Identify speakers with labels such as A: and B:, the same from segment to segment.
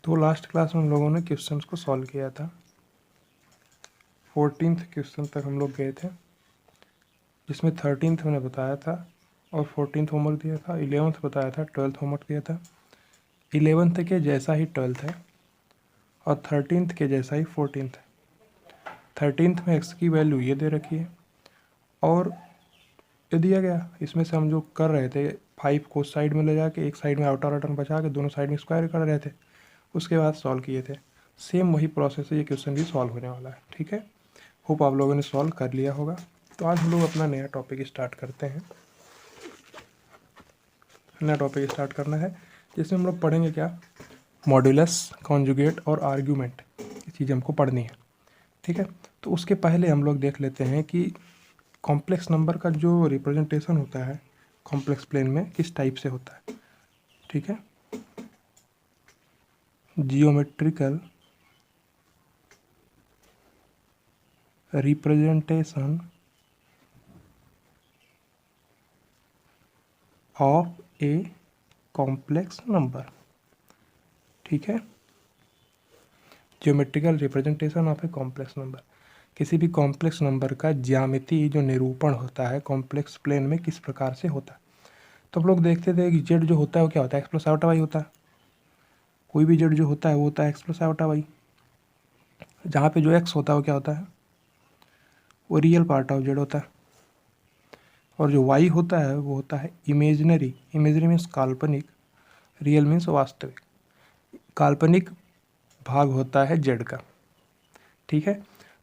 A: तो last class में हम लोगों ने क्वेश्चंस को सॉल्व किया था। 14th क्वेश्चन तक हम लोग गए थे, जिसमें 13th मैंने बताया था और 14th होमवर्क दिया था, 11th बताया था, 12th होमवर्क दिया था। 11th के जैसा ही 12th है और 13th के जैसा ही 14th है। 13th में x की वैल्यू ये दे रखी है और ये दिया गया, इसमें से हम जो कर रहे थे 5 को साइड में ले जाके एक साइड में आउटर रिटर्न बचा के दोनों साइड में स्क्वायर कर रहे थे, उसके बाद सॉल्व किए थे। सेम वही प्रोसेस है, ये क्वेश्चन भी सॉल्व होने वाला है। ठीक है, होप आप लोगों ने सॉल्व कर लिया होगा। तो आज हम लोग अपना नया टॉपिक स्टार्ट करते हैं। नया टॉपिक स्टार्ट करना है जिसमें हम लोग पढ़ेंगे क्या, मॉड्यूलस, कॉन्जुगेट और आर्ग्यूमेंट, ये चीज़ हमको पढ़नी है। ठीक है, तो उसके पहले हम लोग देख लेते हैं कि कॉम्प्लेक्स नंबर का जो रिप्रेजेंटेशन होता है कॉम्प्लेक्स प्लेन में किस टाइप से होता है। ठीक है, geometrical representation of A complex number. ठीक है, geometrical representation of A complex number, किसी भी कॉम्प्लेक्स नंबर का ज्यामितीय जो निरूपण होता है कॉम्प्लेक्स प्लेन में किस प्रकार से होता है। तो हम लोग देखते थे कि जेड जो होता है वो क्या होता है, एक्स प्लस आयोटा वाई होता है। कोई भी जेड जो होता है वो होता है एक्स प्लस आयोटा वाई, जहाँ पे जो एक्स होता है वो क्या होता है, वो रियल पार्ट ऑफ जेड होता है, और जो वाई होता है वो होता है इमेजिनरी। इमेजिनरी मीन्स काल्पनिक, रियल मीन्स वास्तविक। काल्पनिक भाग होता है जेड का। ठीक है,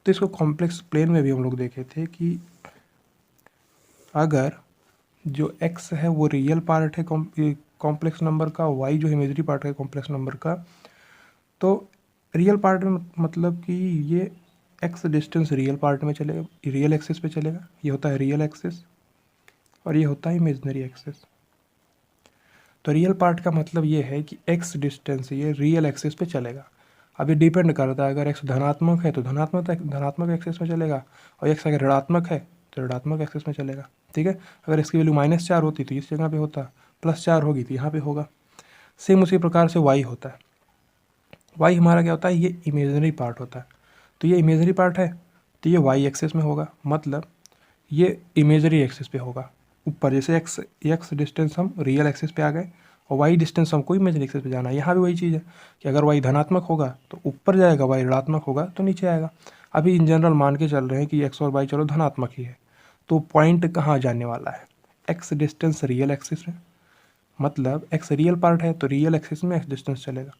A: तो इसको कॉम्प्लेक्स प्लेन में भी हम लोग देखे थे कि अगर जो x है वो रियल पार्ट है कॉम्प्लेक्स नंबर का, y जो इमेजरी पार्ट है कॉम्प्लेक्स नंबर का, तो रियल पार्ट में मतलब कि ये x डिस्टेंस रियल पार्ट में चलेगा, रियल एक्सिस पे चलेगा, ये होता है रियल एक्सिस, और ये होता है इमेजनरी एक्सिस। तो रियल पार्ट का मतलब ये है कि x डिस्टेंस ये रियल एक्सिस पे चलेगा। अब ये डिपेंड करता है, अगर x धनात्मक है तो धनात्मक एक्सिस में चलेगा, और x अगर ऋणात्मक है तो ऋणात्मक एक्सिस में चलेगा। ठीक है, अगर इसकी वैल्यू -4 होती तो इस जगह पे होता, +4 होगी तो यहाँ पे होगा। सेम उसी प्रकार से y होता है। y हमारा क्या होता है, ये इमेजनरी पार्ट होता है। तो ये इमेजनरी पार्ट है तो ये y एक्सिस में होगा, मतलब ये इमेजरी एक्सिस पे होगा ऊपर। जैसे x डिस्टेंस हम रियल एक्सिस पे आ गए और y डिस्टेंस हमको इमेजरी एक्सिस पे जाना है। यहाँ भी वही चीज़ है कि अगर y धनात्मक होगा तो ऊपर जाएगा, y ऋणात्मक होगा तो नीचे आएगा। अभी इन जनरल मान के चल रहे हैं कि x और y चलो धनात्मक ही है, तो पॉइंट कहाँ जाने वाला है, x डिस्टेंस रियल एक्सिस में, मतलब x रियल पार्ट है तो रियल एक्सिस में x डिस्टेंस चलेगा।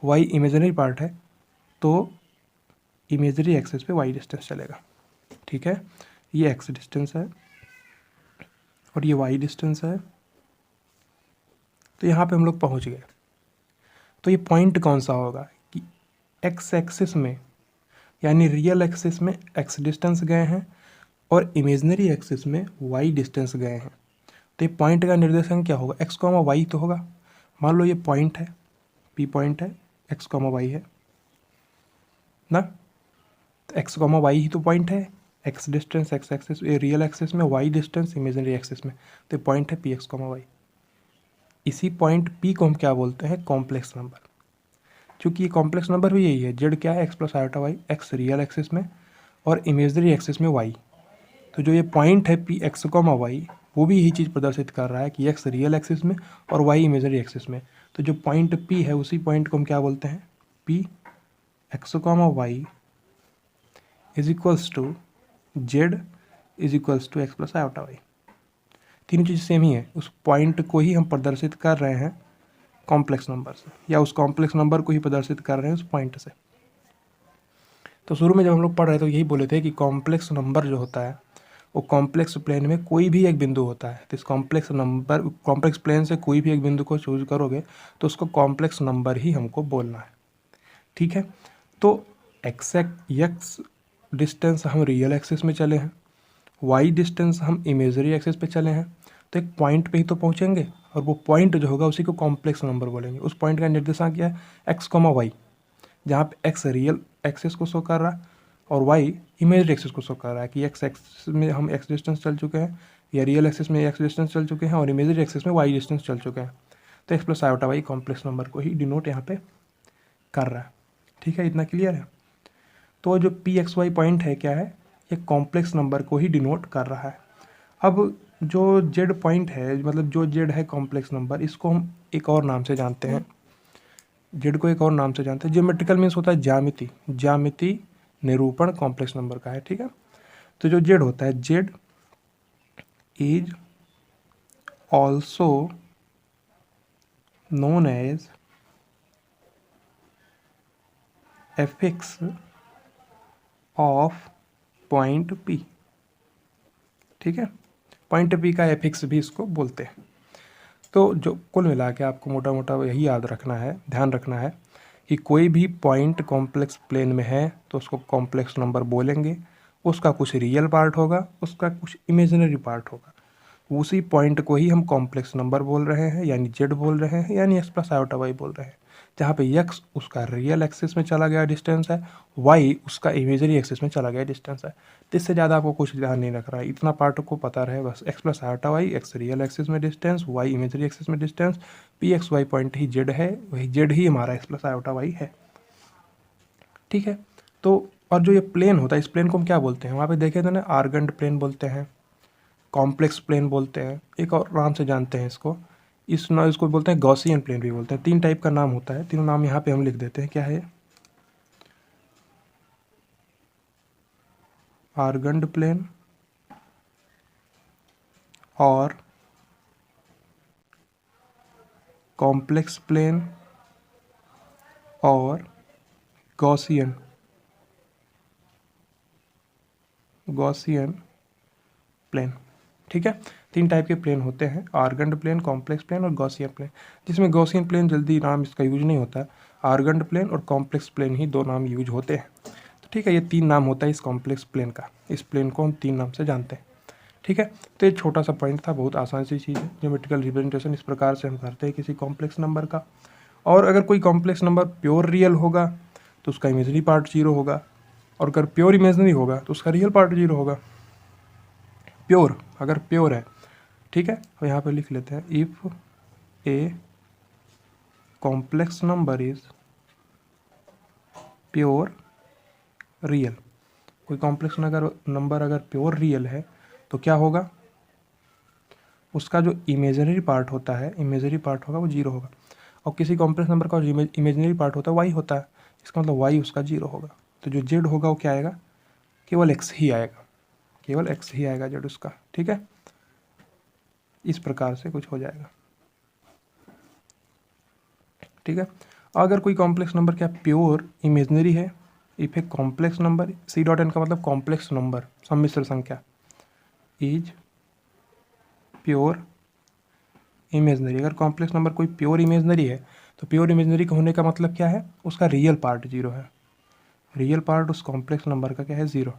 A: y इमेजनरी पार्ट है तो इमेजरी एक्सिस पे y डिस्टेंस चलेगा। ठीक है, ये x डिस्टेंस है और ये y डिस्टेंस है। तो यहाँ पे हम लोग पहुँच गए। तो ये पॉइंट कौन सा होगा कि x एक्सिस में, यानी रियल एक्सिस में x डिस्टेंस गए हैं और इमेजनरी एक्सिस में y डिस्टेंस गए हैं। तो ये पॉइंट का निर्देशन क्या होगा, x, y तो होगा। मान लो ये पॉइंट है, P पॉइंट है, x, y है ना, तो x, y ही तो पॉइंट है। x distance x axis real axis में, y डिस्टेंस इमेजनरी एक्सिस में, तो पॉइंट है P, x, y। इसी पॉइंट P को हम क्या बोलते हैं, कॉम्प्लेक्स नंबर। क्योंकि ये कॉम्प्लेक्स नंबर भी यही है, जेड क्या है, x plus iota y, x real axis में और इमेजनरी एक्सिस में y। तो जो ये पॉइंट है P, x, y, वो भी यही चीज़ प्रदर्शित कर रहा है कि x रियल एक्सिस में और y इमेजनरी एक्सिस में। तो जो पॉइंट P है उसी पॉइंट को हम क्या बोलते हैं, P, x, y is equals to z is equals to x plus iota y. तीनों चीज़ सेम ही है, उस पॉइंट को ही हम प्रदर्शित कर रहे हैं कॉम्प्लेक्स नंबर से, या उस कॉम्प्लेक्स नंबर को ही प्रदर्शित कर रहे हैं उस पॉइंट से। तो शुरू में जब हम लोग पढ़ रहे थे तो यही बोले थे कि कॉम्प्लेक्स नंबर जो होता है वो कॉम्प्लेक्स प्लेन में कोई भी एक बिंदु होता है। तो इस कॉम्प्लेक्स प्लेन से कोई भी एक बिंदु को चूज करोगे तो उसको कॉम्प्लेक्स नंबर ही हमको बोलना है। ठीक है, तो एक्स डिस्टेंस हम रियल एक्सिस में चले हैं, y डिस्टेंस हम इमेजरी एक्सिस पे चले हैं, तो एक पॉइंट पे ही तो पहुंचेंगे, और वो पॉइंट जो होगा उसी को कॉम्प्लेक्स नंबर बोलेंगे। उस पॉइंट का निर्देशांक क्या है, x, y, जहाँ पे x रियल एक्सिस को शो कर रहा है और y इमेजरी एक्सिस को शो कर रहा है कि x एक्सिस में हम x डिस्टेंस चल चुके हैं, या रियल एक्सिस में x डिस्टेंस चल चुके हैं और इमेजरी एक्सिस में y डिस्टेंस चल चुके हैं। तो x plus iota y complex number को ही डिनोट यहाँ पे कर रहा है। ठीक है, इतना क्लियर है। तो जो पी एक्स वाई पॉइंट है क्या है, ये कॉम्प्लेक्स नंबर को ही डिनोट कर रहा है। अब जो जेड पॉइंट है, मतलब जो जेड है कॉम्प्लेक्स नंबर, इसको हम एक और नाम से जानते हैं। जेड को एक और नाम से जानते हैं, ज्योमेट्रिकल मीन्स होता है ज्यामिति, ज्यामिति निरूपण कॉम्प्लेक्स नंबर का है। ठीक है, तो जो जेड होता है, Z is also known as affix of point P. ठीक है, पॉइंट पी का एफिक्स भी इसको बोलते हैं। तो जो कुल मिला के आपको मोटा मोटा यही याद रखना है, ध्यान रखना है कि कोई भी पॉइंट कॉम्प्लेक्स प्लेन में है तो उसको कॉम्प्लेक्स नंबर बोलेंगे। उसका कुछ रियल पार्ट होगा, उसका कुछ इमेजिनरी पार्ट होगा। उसी पॉइंट को ही हम कॉम्प्लेक्स नंबर बोल रहे हैं, यानी जेड बोल रहे हैं, यानी एक्स प्लस आयोटा वाई बोल रहे हैं। जहाँ पे एक्स उसका रियल एक्सिस में चला गया डिस्टेंस है, वाई उसका इमेजरी एक्सिस में चला गया डिस्टेंस है। तो इससे ज़्यादा आपको कुछ ध्यान नहीं रख रहा है, इतना पार्ट को पता रहे बस। X plus iota Y, x real axis में डिस्टेंस, वाई इमेजरी एक्सिस में distance, P X Y point ही जेड है, वही जेड ही हमारा एक्स प्लस आयोटा वाई है। ठीक है, तो और जो ये प्लेन होता है, इस प्लेन को हम क्या बोलते हैं, वहाँ पे देखे थे ना, आर्गेंड प्लेन बोलते हैं, कॉम्प्लेक्स प्लेन बोलते हैं, एक और नाम से जानते हैं इसको, इसको बोलते हैं गॉसियन प्लेन भी बोलते हैं। 3 टाइप का नाम होता है, तीनों नाम यहाँ पे हम लिख देते हैं। क्या है, आर्गेंड प्लेन और कॉम्प्लेक्स प्लेन और गॉसियन प्लेन। ठीक है, 3 टाइप के प्लेन होते हैं, आर्गेंड प्लेन, कॉम्प्लेक्स प्लेन और गॉसियन प्लेन। जिसमें गॉसियन प्लेन जल्दी नाम इसका यूज नहीं होता है, आर्गेंड प्लेन और कॉम्प्लेक्स प्लेन ही 2 नाम यूज होते हैं। तो ठीक है, ये 3 नाम होता है इस कॉम्प्लेक्स प्लेन का, इस प्लेन को हम 3 नाम से जानते हैं। ठीक है, तो ये छोटा सा पॉइंट था, बहुत आसान सी चीज़ है। ज्योमेट्रिकल रिप्रेजेंटेशन इस प्रकार से हम करते हैं किसी कॉम्प्लेक्स नंबर का। और अगर कोई कॉम्प्लेक्स नंबर प्योर रियल होगा तो उसका इमेजनरी पार्ट 0 होगा, और अगर प्योर इमेजनरी होगा तो उसका रियल पार्ट 0 होगा। प्योर, अगर प्योर है, ठीक है, और यहाँ पे लिख लेते हैं, if A complex number is pure real, कोई कॉम्प्लेक्स नंबर अगर प्योर रियल है तो क्या होगा, उसका जो इमेजनरी पार्ट होता है, इमेजनरी पार्ट होगा वो 0 होगा। और किसी कॉम्प्लेक्स नंबर का जो इमेजनरी पार्ट होता है वाई होता है, इसका मतलब वाई उसका 0 होगा। तो जो जेड होगा वो क्या आएगा, केवल एक्स ही आएगा, केवल एक्स ही आएगा जेड उसका। ठीक है, इस प्रकार से कुछ हो जाएगा। ठीक है, अगर कोई कॉम्प्लेक्स नंबर क्या प्योर इमेजनरी है, if a complex number, C dot N का मतलब कॉम्प्लेक्स नंबर, सम्मिश्र संख्या, इज प्योर इमेजनरी। अगर कॉम्प्लेक्स नंबर कोई प्योर इमेजनरी है तो प्योर इमेजनरी का होने का मतलब क्या है, उसका रियल पार्ट 0 है। रियल पार्ट उस कॉम्प्लेक्स नंबर का क्या है, 0।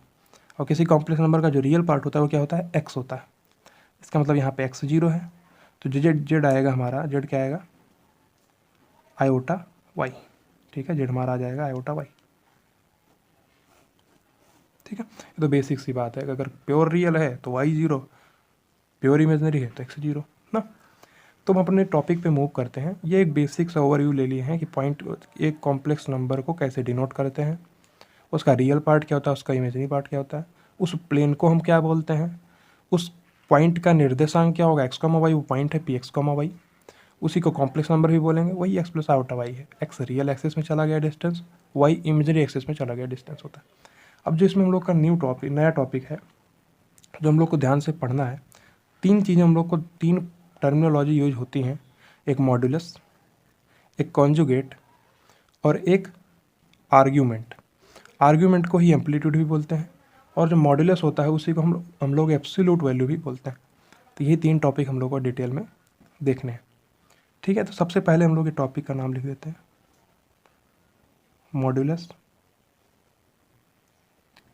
A: और किसी कॉम्प्लेक्स नंबर का जो रियल पार्ट होता है वो क्या होता है, एक्स होता है। इसका मतलब यहाँ पे एक्स 0 है, तो जेड जेड आएगा हमारा, जेड क्या आएगा, आयोटा वाई। ठीक है, जेड हमारा आ जाएगा आयोटा वाई। ठीक है, ये तो बेसिक सी बात है, अगर प्योर रियल है तो वाई 0, प्योर इमेजनरी है तो एक्स 0 ना। तो हम अपने टॉपिक पे मूव करते हैं। ये एक बेसिक सा ओवरव्यू ले लिए हैं कि पॉइंट, एक कॉम्प्लेक्स नंबर को कैसे डिनोट करते हैं, उसका रियल पार्ट क्या होता है, उसका इमेजनरी पार्ट क्या होता है, उस प्लेन को हम क्या बोलते हैं, उस पॉइंट का निर्देशांक क्या होगा, एक्स कॉमा वाई, वो पॉइंट है पी एक्स कॉमा वाई, उसी को कॉम्प्लेक्स नंबर भी बोलेंगे, वही एक्स प्लस आउटा वाई है। एक्स रियल एक्सिस में चला गया डिस्टेंस, वाई इमेजनरी एक्सिस में चला गया डिस्टेंस होता है। अब जो इसमें हम लोग का नया टॉपिक है जो हम लोग को ध्यान से पढ़ना है, 3 चीज़ें हम लोग को, 3 टर्मिनोलॉजी यूज होती हैं, एक मॉड्यूलस, एक कॉन्जुगेट और एक आर्ग्यूमेंट। आर्ग्यूमेंट को ही एम्पलीट्यूड भी बोलते हैं, और जो मॉड्यूलस होता है उसी को हम लोग एब्सोल्यूट वैल्यू भी बोलते हैं। तो ये 3 टॉपिक हम लोग को डिटेल में देखने हैं। ठीक है, तो सबसे पहले हम लोग ये टॉपिक का नाम लिख देते हैं, मॉड्यूलस,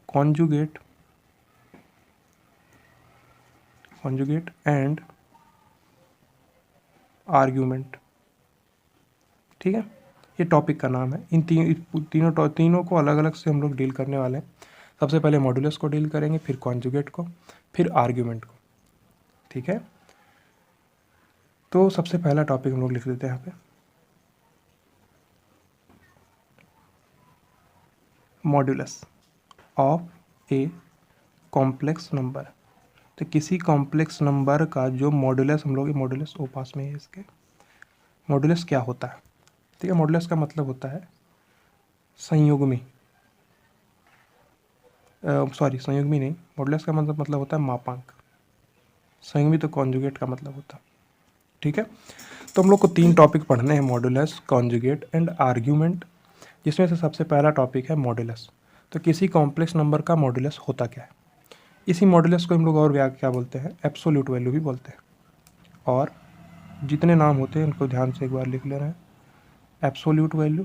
A: कॉन्जुगेट एंड आर्ग्यूमेंट। ठीक है, ये टॉपिक का नाम है। इन तीनों को अलग अलग से हम लोग डील करने वाले हैं। सबसे पहले मॉड्यूलस को डील करेंगे, फिर कॉन्जुगेट को, फिर आर्ग्यूमेंट को। ठीक है, तो सबसे पहला टॉपिक हम लोग लिख देते हैं यहाँ पे, modulus of A complex number. तो किसी कॉम्प्लेक्स नंबर का जो मॉड्यूलस, हम लोग मॉड्यूलस ओ पास में है इसके, मॉड्यूलस क्या होता है? ठीक है, मॉड्यूलस का मतलब होता है संयुग्मी, सॉरी संयुग्मी नहीं, मॉड्यूलस का मतलब होता है मापांक। संयुग्मी तो कॉन्जुगेट का मतलब होता है। ठीक है, तो हम लोग को 3 टॉपिक पढ़ने हैं, मॉड्यूलस, कॉन्जुगेट एंड आर्ग्यूमेंट, जिसमें से सबसे पहला टॉपिक है मॉड्यूलस। तो किसी कॉम्प्लेक्स नंबर का मॉड्यूलस होता क्या है? इसी मॉड्यूलस को हम लोग और क्या बोलते हैं? एब्सोल्यूट वैल्यू भी बोलते हैं। और जितने नाम होते हैं उनको ध्यान से एक बार लिख लेना है। एब्सोल्यूट वैल्यू,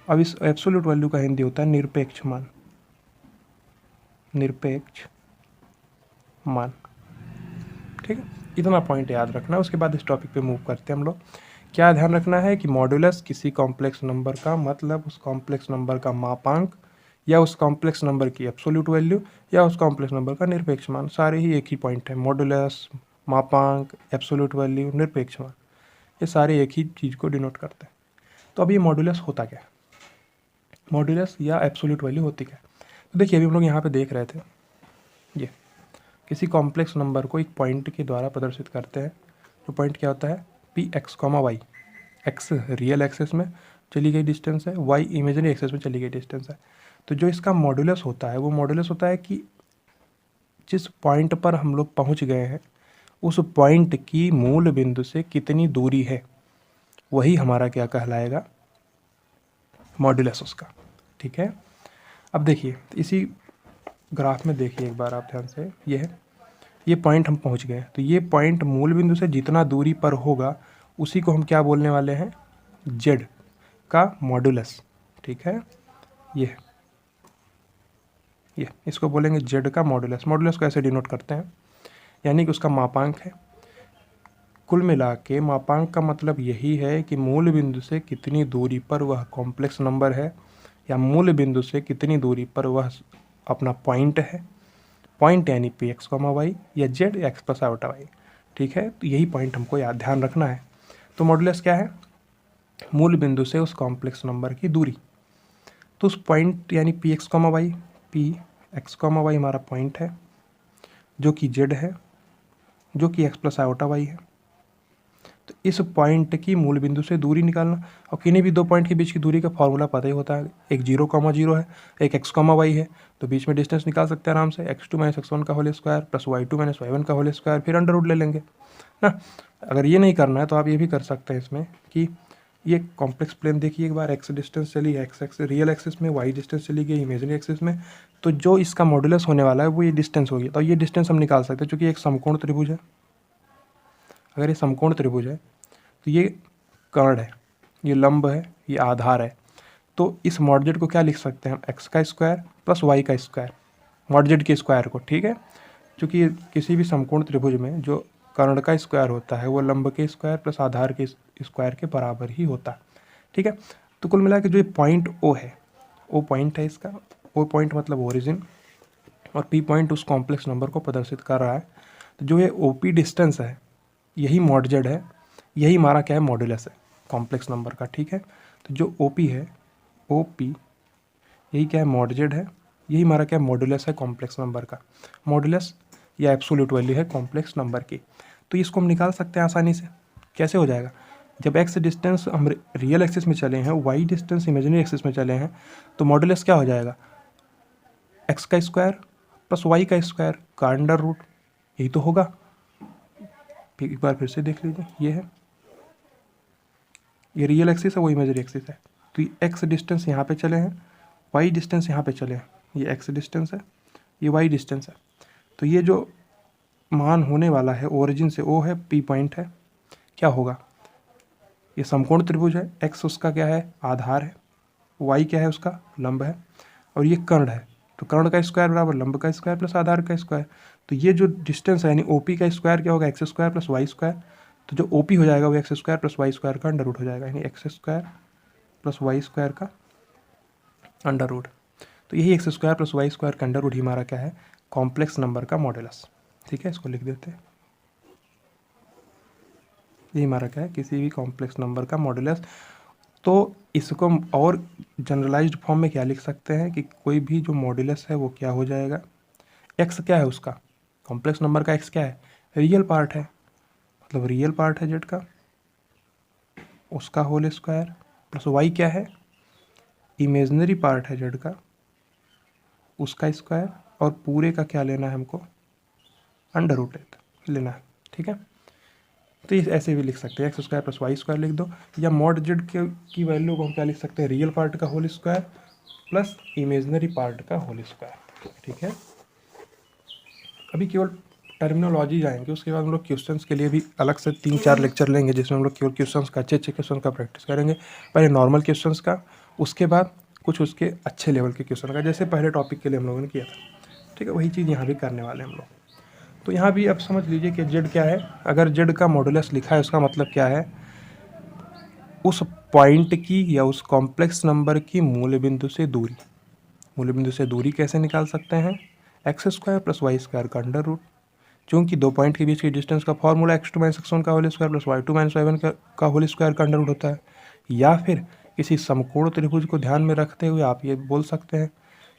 A: अब इस एब्सोल्यूट वैल्यू का हिंदी होता है निरपेक्ष मान। निरपेक्ष मान, ठीक है, इतना पॉइंट याद रखना। उसके बाद इस टॉपिक पे मूव करते हैं हम लोग। क्या ध्यान रखना है कि मॉड्यूलस किसी कॉम्प्लेक्स नंबर का मतलब उस कॉम्प्लेक्स नंबर का मापांक, या उस कॉम्प्लेक्स नंबर की एब्सोल्यूट वैल्यू, या उस कॉम्प्लेक्स नंबर का निरपेक्ष मान, सारे ही एक ही पॉइंट है। मॉड्यूलस, मापांक, एब्सोल्यूट वैल्यू, निरपेक्ष मान, ये सारे एक ही चीज़ को डिनोट करते हैं। तो अब ये मॉड्यूलस होता क्या है? मॉड्यूलस या एब्सोल्यूट वैल्यू होती क्या है? तो देखिए, अभी हम लोग यहाँ पे देख रहे थे, ये किसी कॉम्प्लेक्स नंबर को एक पॉइंट के द्वारा प्रदर्शित करते हैं। जो पॉइंट क्या होता है? P x comma y. X real axis में चली गई डिस्टेंस है, वाई इमेजिनरी एक्सेस में चली गई डिस्टेंस है। तो जो इसका मॉड्यूलस होता है वो मॉड्यूलस होता है कि जिस पॉइंट पर हम लोग पहुँच गए हैं उस पॉइंट की मूल बिंदु से कितनी दूरी है, वही हमारा क्या कहलाएगा? मॉड्यूलस उसका। ठीक है, अब देखिए इसी ग्राफ में देखिए एक बार आप ध्यान से, ये है, ये पॉइंट हम पहुंच गए। तो ये पॉइंट मूल बिंदु से जितना दूरी पर होगा उसी को हम क्या बोलने वाले हैं? जेड का मॉड्यूलस। ठीक है, ये इसको बोलेंगे जेड का मॉड्यूलस। मॉड्यूलस को ऐसे डिनोट करते हैं, यानी कि उसका मापांक है। कुल मिला के मापांक का मतलब यही है कि मूल बिंदु से कितनी दूरी पर वह कॉम्प्लेक्स नंबर है, या मूल बिंदु से कितनी दूरी पर वह अपना पॉइंट है। पॉइंट यानी पी एक्स कॉमा वाई या z x plus iota y. ठीक है, तो यही पॉइंट हमको याद ध्यान रखना है। तो मॉड्यूलस क्या है? मूल बिंदु से उस कॉम्प्लेक्स नंबर की दूरी। तो उस पॉइंट यानी पी एक्स कॉमा वाई हमारा पॉइंट है, जो कि जेड है, जो कि एक्स प्लस आयोटा वाई है। तो इस पॉइंट की मूल बिंदु से दूरी निकालना, और किन्हीं भी 2 पॉइंट के बीच की दूरी का फॉर्मूला पता ही होता है। एक 0,0 है, एक एक्स कॉमा वाई है, तो बीच में डिस्टेंस निकाल सकते हैं आराम से, x2 माइनस x1 का whole square plus y2 minus y1 का होल स्क्वायर, फिर अंडर रूट ले लेंगे ना। अगर ये नहीं करना है तो आप ये भी कर सकते हैं इसमें कि ये कॉम्प्लेक्स प्लेन देखिए एक बार, एक्स डिस्टेंस चली है, एक्स रियल एक्सिस में, वाई डिस्टेंस चली गई इमेजिनरी एक्सिस में। तो जो इसका मॉड्यूलस होने वाला है वो ये डिस्टेंस होगी। तो ये डिस्टेंस हम निकाल सकते हैं, चूँकि एक समकोण त्रिभुज है। अगर ये समकोण त्रिभुज है तो ये कर्ण है, ये लंब है, ये आधार है। तो इस मॉडजेड को क्या लिख सकते हैं हम? एक्स का स्क्वायर प्लस वाई का स्क्वायर, मॉडजेड के स्क्वायर को। ठीक है, क्योंकि किसी भी समकोण त्रिभुज में जो कर्ण का स्क्वायर होता है वो लंब के स्क्वायर प्लस आधार के स्क्वायर के बराबर ही होता है। ठीक है, तो कुल मिला के जो ये पॉइंट ओ है, ओ पॉइंट है इसका, ओ पॉइंट मतलब ओरिजिन, और पी पॉइंट उस कॉम्प्लेक्स नंबर को प्रदर्शित कर रहा है। तो जो ये ओ पी डिस्टेंस है यही मॉडजेड है, यही हमारा क्या है? मॉड्यूलस है कॉम्प्लेक्स नंबर का। ठीक है, तो जो ओ पी है, ओ पी यही क्या है? मॉडजेड है, यही हमारा क्या? मॉड्यूलस है कॉम्प्लेक्स नंबर का। मॉड्यूलस या एब्सोल्यूट वैल्यू है कॉम्प्लेक्स नंबर की। तो इसको हम निकाल सकते हैं आसानी से। कैसे हो जाएगा? जब एक्स डिस्टेंस हम रियल एक्सिस में चले हैं, वाई डिस्टेंस इमेजिनरी एक्सिस में चले हैं, तो मॉड्यूलस क्या हो जाएगा? एक्स का स्क्वायर प्लस वाई का स्क्वायर का अंडर रूट, यही तो होगा। एक बार फिर से देख लीजिए, ये है, ये रियल एक्सिस है, वो इमेजिनरी एक्सिस है। तो ये एक्स डिस्टेंस यहाँ पे चले हैं, वाई डिस्टेंस यहाँ पे चले हैं, ये एक्स डिस्टेंस है, ये वाई डिस्टेंस है। तो ये जो मान होने वाला है ओरिजिन से, ओ है, पी पॉइंट है, क्या होगा? ये समकोण त्रिभुज है, एक्स उसका क्या है? आधार है, वाई क्या है? उसका लंब है, और ये कर्ण है। तो कर्ण का स्क्वायर बराबर लंब का स्क्वायर प्लस आधार का स्क्वायर। तो ये जो डिस्टेंस है यानी ओ पी का स्क्वायर क्या होगा? X square plus Y square. तो जो ओ पी हो जाएगा वो x square plus Y square का अंडर रूट हो जाएगा, यानी x square plus Y square का अंडर रूट। तो यही x square plus Y square का अंडर रूट ही हमारा क्या है? कॉम्प्लेक्स नंबर का मॉड्यूलस। ठीक है, इसको लिख देते हैं, यही हमारा क्या है? किसी भी कॉम्प्लेक्स नंबर का मॉड्यूलस। तो इसको और जनरलाइज्ड फॉर्म में क्या लिख सकते हैं कि कोई भी जो मॉड्यूलस है वो क्या हो जाएगा, एक्स क्या है उसका, कॉम्प्लेक्स नंबर का एक्स क्या है, रियल पार्ट है, मतलब रियल पार्ट है जेड का, उसका होल स्क्वायर, प्लस वाई क्या है, इमेजनरी पार्ट है जेड का, उसका स्क्वायर, और पूरे का क्या लेना है हमको, अंडर रूट लेना है। ठीक है, तो ये ऐसे भी लिख सकते हैं, x square plus Y square लिख दो, या मॉड जेड की वैल्यू को हम क्या लिख सकते हैं, रियल पार्ट का whole square plus imaginary part का होल स्क्वायर। ठीक है, अभी केवल टर्मिनोलॉजी जाएंगे, उसके बाद हम लोग क्वेश्चंस के लिए भी अलग से 3-4 लेक्चर लेंगे, जिसमें हम लोग केवल क्वेश्चंस का, अच्छे अच्छे क्वेश्चन का प्रैक्टिस करेंगे। पहले नॉर्मल क्वेश्चंस का, उसके बाद कुछ उसके अच्छे लेवल के क्वेश्चन का, जैसे पहले टॉपिक के लिए हम लोगों ने किया था। ठीक है, वही चीज़ यहाँ भी करने वाले हैं हम लोग। तो यहाँ भी अब समझ लीजिए कि जेड क्या है, अगर जेड का मॉडुलस लिखा है उसका मतलब क्या है, उस पॉइंट की या उस कॉम्प्लेक्स नंबर की मूल बिंदु से दूरी। मूल बिंदु से दूरी कैसे निकाल सकते हैं, x square plus Y square का अंडर रूट, चूँकि दो पॉइंट के बीच की डिस्टेंस का फॉर्मूला x2 माइनस x1 का whole square plus y2 minus y1 का होल स्क्वायर का अंडर रूट होता है। या फिर किसी समकोण त्रिभुज को ध्यान में रखते हुए आप ये बोल सकते हैं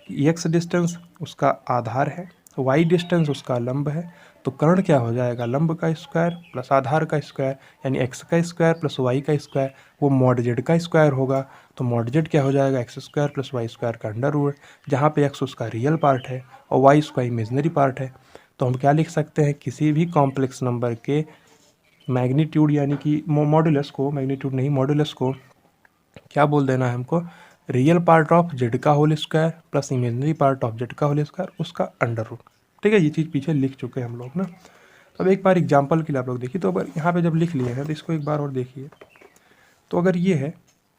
A: कि x डिस्टेंस उसका आधार है, y डिस्टेंस उसका लंब है, तो कर्ण क्या हो जाएगा, लंब का स्क्वायर प्लस आधार का स्क्वायर, यानी x का स्क्वायर प्लस y का स्क्वायर, वो मॉड जेड का स्क्वायर होगा। तो मॉड जेड क्या हो जाएगा, x square plus Y square का अंडर रूट, जहाँ पे x उसका रियल पार्ट है और वाई उसका इमेजनरी पार्ट है। तो हम क्या लिख सकते हैं, किसी भी कॉम्प्लेक्स नंबर के मैग्नीट्यूड यानी कि मॉडुलस को, मैग्नीट्यूड नहीं मॉडुलस को क्या बोल देना है हमको, रियल पार्ट ऑफ जेड का whole square plus imaginary part of z का होल स्क्वायर, उसका अंडर रूट। ठीक है, ये चीज़ पीछे लिख चुके हैं हम लोग ना। अब एक बार एग्जाम्पल के लिए आप लोग देखिए, तो अगर यहाँ पे जब लिख लिए हैं तो इसको एक बार और देखिए। तो अगर ये है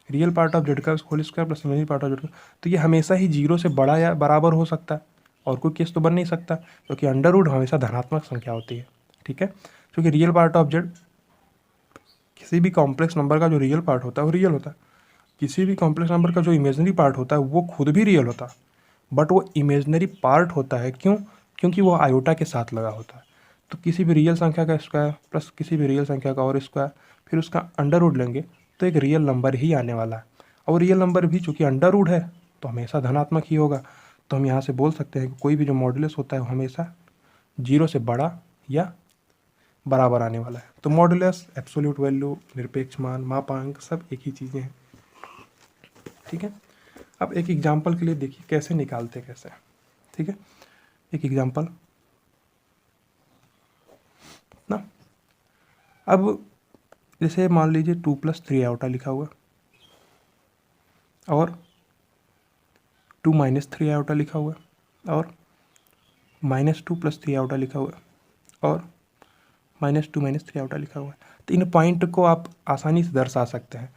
A: रियल पार्ट ऑफ जेड का whole square plus imaginary part of z का, तो ये हमेशा ही जीरो से बड़ा या बराबर हो सकता है, और कोई केस तो बन नहीं सकता, क्योंकि अंडर रूट हमेशा धनात्मक संख्या होती है। ठीक है, क्योंकि रियल पार्ट ऑफ जेड, किसी भी कॉम्प्लेक्स नंबर का जो रियल पार्ट होता है वो रियल होता है, किसी भी कॉम्प्लेक्स नंबर का जो इमेजनरी पार्ट होता है वो खुद भी रियल होता है, बट वो इमेजनरी पार्ट होता है, क्यों, क्योंकि वो आयोटा के साथ लगा होता है। तो किसी भी रियल संख्या का स्क्वायर प्लस किसी भी रियल संख्या का और स्क्वायर, फिर उसका अंडर रूट लेंगे तो एक रियल नंबर ही आने वाला है। और रियल नंबर भी चूँकि अंडर रूट है तो हमेशा धनात्मक ही होगा। तो हम यहाँ से बोल सकते हैं कि कोई भी जो मॉडुलस होता है वो हमेशा जीरो से बड़ा या बराबर आने वाला है। तो मॉडुलस, एब्सोल्यूट वैल्यू, निरपेक्ष मान, मापांक, सब एक ही चीज़ें हैं। ठीक है, अब एक एग्जाम्पल के लिए देखिए कैसे निकालते कैसे। ठीक है, एक एग्जाम्पल ना, अब जैसे मान लीजिए 2+3 आयोटा लिखा हुआ और 2-3 आयोटा लिखा हुआ और -2+3 आयोटा लिखा हुआ और -2-3 आयोटा लिखा हुआ है। तो इन पॉइंट को आप आसानी से दर्शा सकते हैं।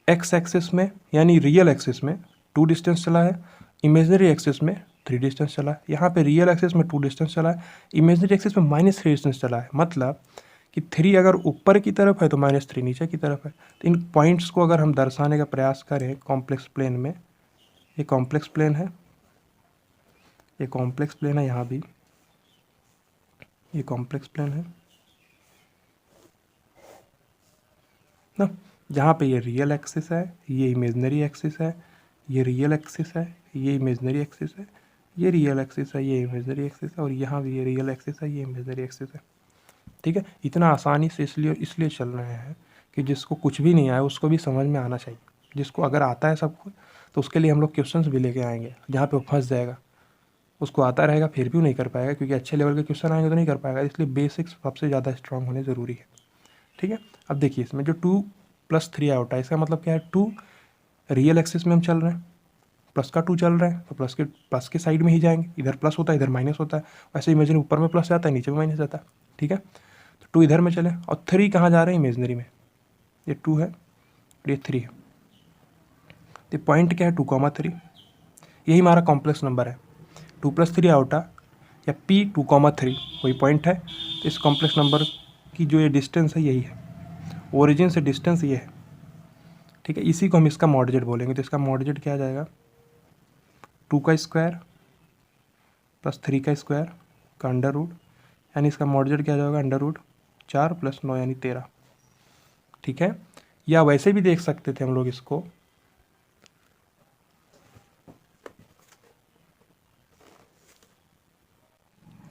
A: एक्स एक्सिस में यानी रियल एक्सिस में 2 डिस्टेंस चला है, इमेजनरी एक्सिस में 3 डिस्टेंस चला है। यहाँ पे रियल एक्सिस में 2 डिस्टेंस चला है, इमेजनरी एक्सिस में -3 डिस्टेंस चला है। मतलब कि 3 अगर ऊपर की तरफ है तो -3 नीचे की तरफ है। तो इन पॉइंट्स को अगर हम दर्शाने का प्रयास करें कॉम्प्लेक्स प्लेन में, ये कॉम्प्लेक्स प्लेन है, ये कॉम्प्लेक्स प्लेन है, यहाँ भी ये कॉम्प्लेक्स प्लेन है ना, जहाँ पे ये रियल एक्सिस है, ये इमेजनरी एक्सिस है, ये रियल एक्सिस है, ये इमेजनरी एक्सिस है, ये रियल एक्सिस है, ये इमेजनरी एक्सिस है, और यहाँ भी ये रियल एक्सिस है, ये इमेजनरी एक्सिस है। ठीक है, इतना आसानी से इसलिए चल रहे हैं कि जिसको कुछ भी नहीं आया उसको भी समझ में आना चाहिए। जिसको अगर आता है सब कुछ तो उसके लिए हम लोग क्वेश्चंस भी लेके आएंगे, जहाँ पे वो फंस जाएगा, उसको आता रहेगा फिर भी वो नहीं कर पाएगा, क्योंकि अच्छे लेवल के क्वेश्चन आएंगे तो नहीं कर पाएगा। इसलिए बेसिक्स सबसे ज़्यादा स्ट्रांग होने ज़रूरी है। ठीक है, अब देखिए इसमें जो 2+3 आयोटा है, इसका मतलब क्या है, 2 रियल एक्सिस में हम चल रहे हैं, प्लस का 2 चल रहे हैं, तो प्लस के साइड में ही जाएंगे, इधर प्लस होता है इधर माइनस होता है। वैसे इमेजिन ऊपर में प्लस जाता है नीचे में माइनस जाता है। ठीक है, तो 2 इधर में चले और 3 कहाँ जा रहे हैं, इमेजनरी में, ये 2 है और ये 3 है। तो पॉइंट क्या है, 2,3, यही हमारा कॉम्प्लेक्स नंबर है। 2+3 आयोटा या P2,3 वही पॉइंट है। तो इस कॉम्प्लेक्स नंबर की जो ये डिस्टेंस है यही है, ओरिजिन से डिस्टेंस ये है। ठीक है, इसी को हम इसका मॉड जेड बोलेंगे। तो इसका मॉड जेड क्या आ जाएगा, 2 का स्क्वायर प्लस 3 का स्क्वायर का अंडर रूट, यानी इसका मॉड जेड क्या आ जाएगा, अंडर रूट 4 + 9 यानी 13। ठीक है, या वैसे भी देख सकते थे हम लोग इसको,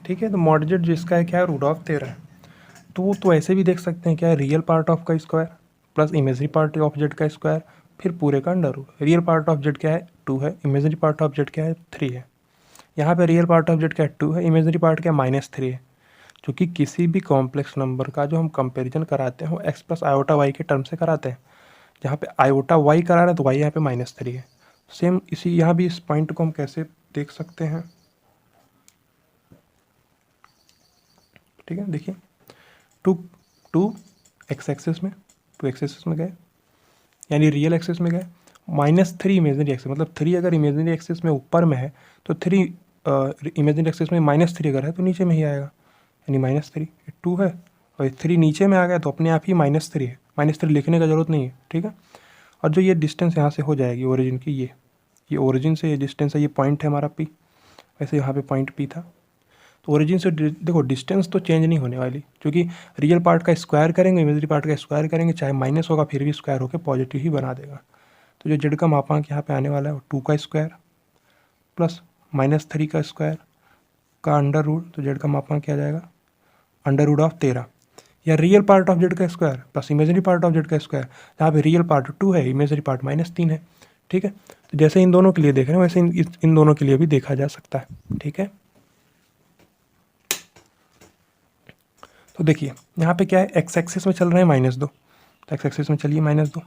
A: ठीक है। तो मॉडजेट जिसका है क्या है, √13 है। तो वो तो ऐसे भी देख सकते हैं क्या है, रियल पार्ट ऑफ का square plus imaginary part of z का स्क्वायर फिर पूरे का under root. Real part of z क्या है 2 है, इमेजरी पार्ट ऑफ जेड क्या है 3 है। यहाँ पे रियल पार्ट ऑफ जेड क्या है 2 है, इमेजरी पार्ट क्या -3 है। क्योंकि किसी भी कॉम्प्लेक्स नंबर का जो हम कंपेरिजन कराते हैं वो x प्लस आयोटा वाई के टर्म से कराते हैं। जहाँ पे आयोटा वाई करा रहे हैं तो वाई यहाँ पे -3 है। सेम इसी यहाँ भी इस पॉइंट को हम कैसे देख सकते हैं, ठीक है। देखिए टू एक्स एक्सिस में, टू एक्स एक्सिस में गए यानी रियल एक्सिस में गए, -3 इमेजनरी एक्सिस, मतलब 3 अगर इमेजनरी एक्सिस में ऊपर में है तो 3 इमेजनरी एक्सिस में -3 अगर है तो नीचे में ही आएगा, यानी -3 2 है और 3 नीचे में आ गया तो अपने आप ही -3 है। -3 लिखने का ज़रूरत नहीं है, ठीक है। और जो ये डिस्टेंस यहाँ से हो जाएगी ओरिजिन की, ये ओरिजिन से ये डिस्टेंस है, ये पॉइंट है हमारा पी, वैसे यहाँ पे पॉइंट पी था। तो ओरिजिन से देखो डिस्टेंस तो चेंज नहीं होने वाली, क्योंकि रियल पार्ट का स्क्वायर करेंगे इमेजरी पार्ट का स्क्वायर करेंगे, चाहे माइनस होगा फिर भी स्क्वायर होकर पॉजिटिव ही बना देगा। तो जो जेड का मापांक यहाँ पे आने वाला है वो 2 का स्क्वायर प्लस -3 का स्क्वायर का अंडर रूट, तो जेड का मापांक क्या आ जाएगा √13, या रियल पार्ट ऑफ जेड का square plus imaginary part of z का स्क्वायर, जहाँ पे रियल पार्ट 2 है इमेजरी पार्ट -3 है, ठीक है। तो जैसे इन दोनों के लिए देख रहे हैं वैसे इन दोनों के लिए भी देखा जा सकता है, ठीक है। तो देखिए यहाँ पे क्या है, एक्स एक्सिस में चल रहे हैं -2, तो एक्स एक्सिस में चलिए -2।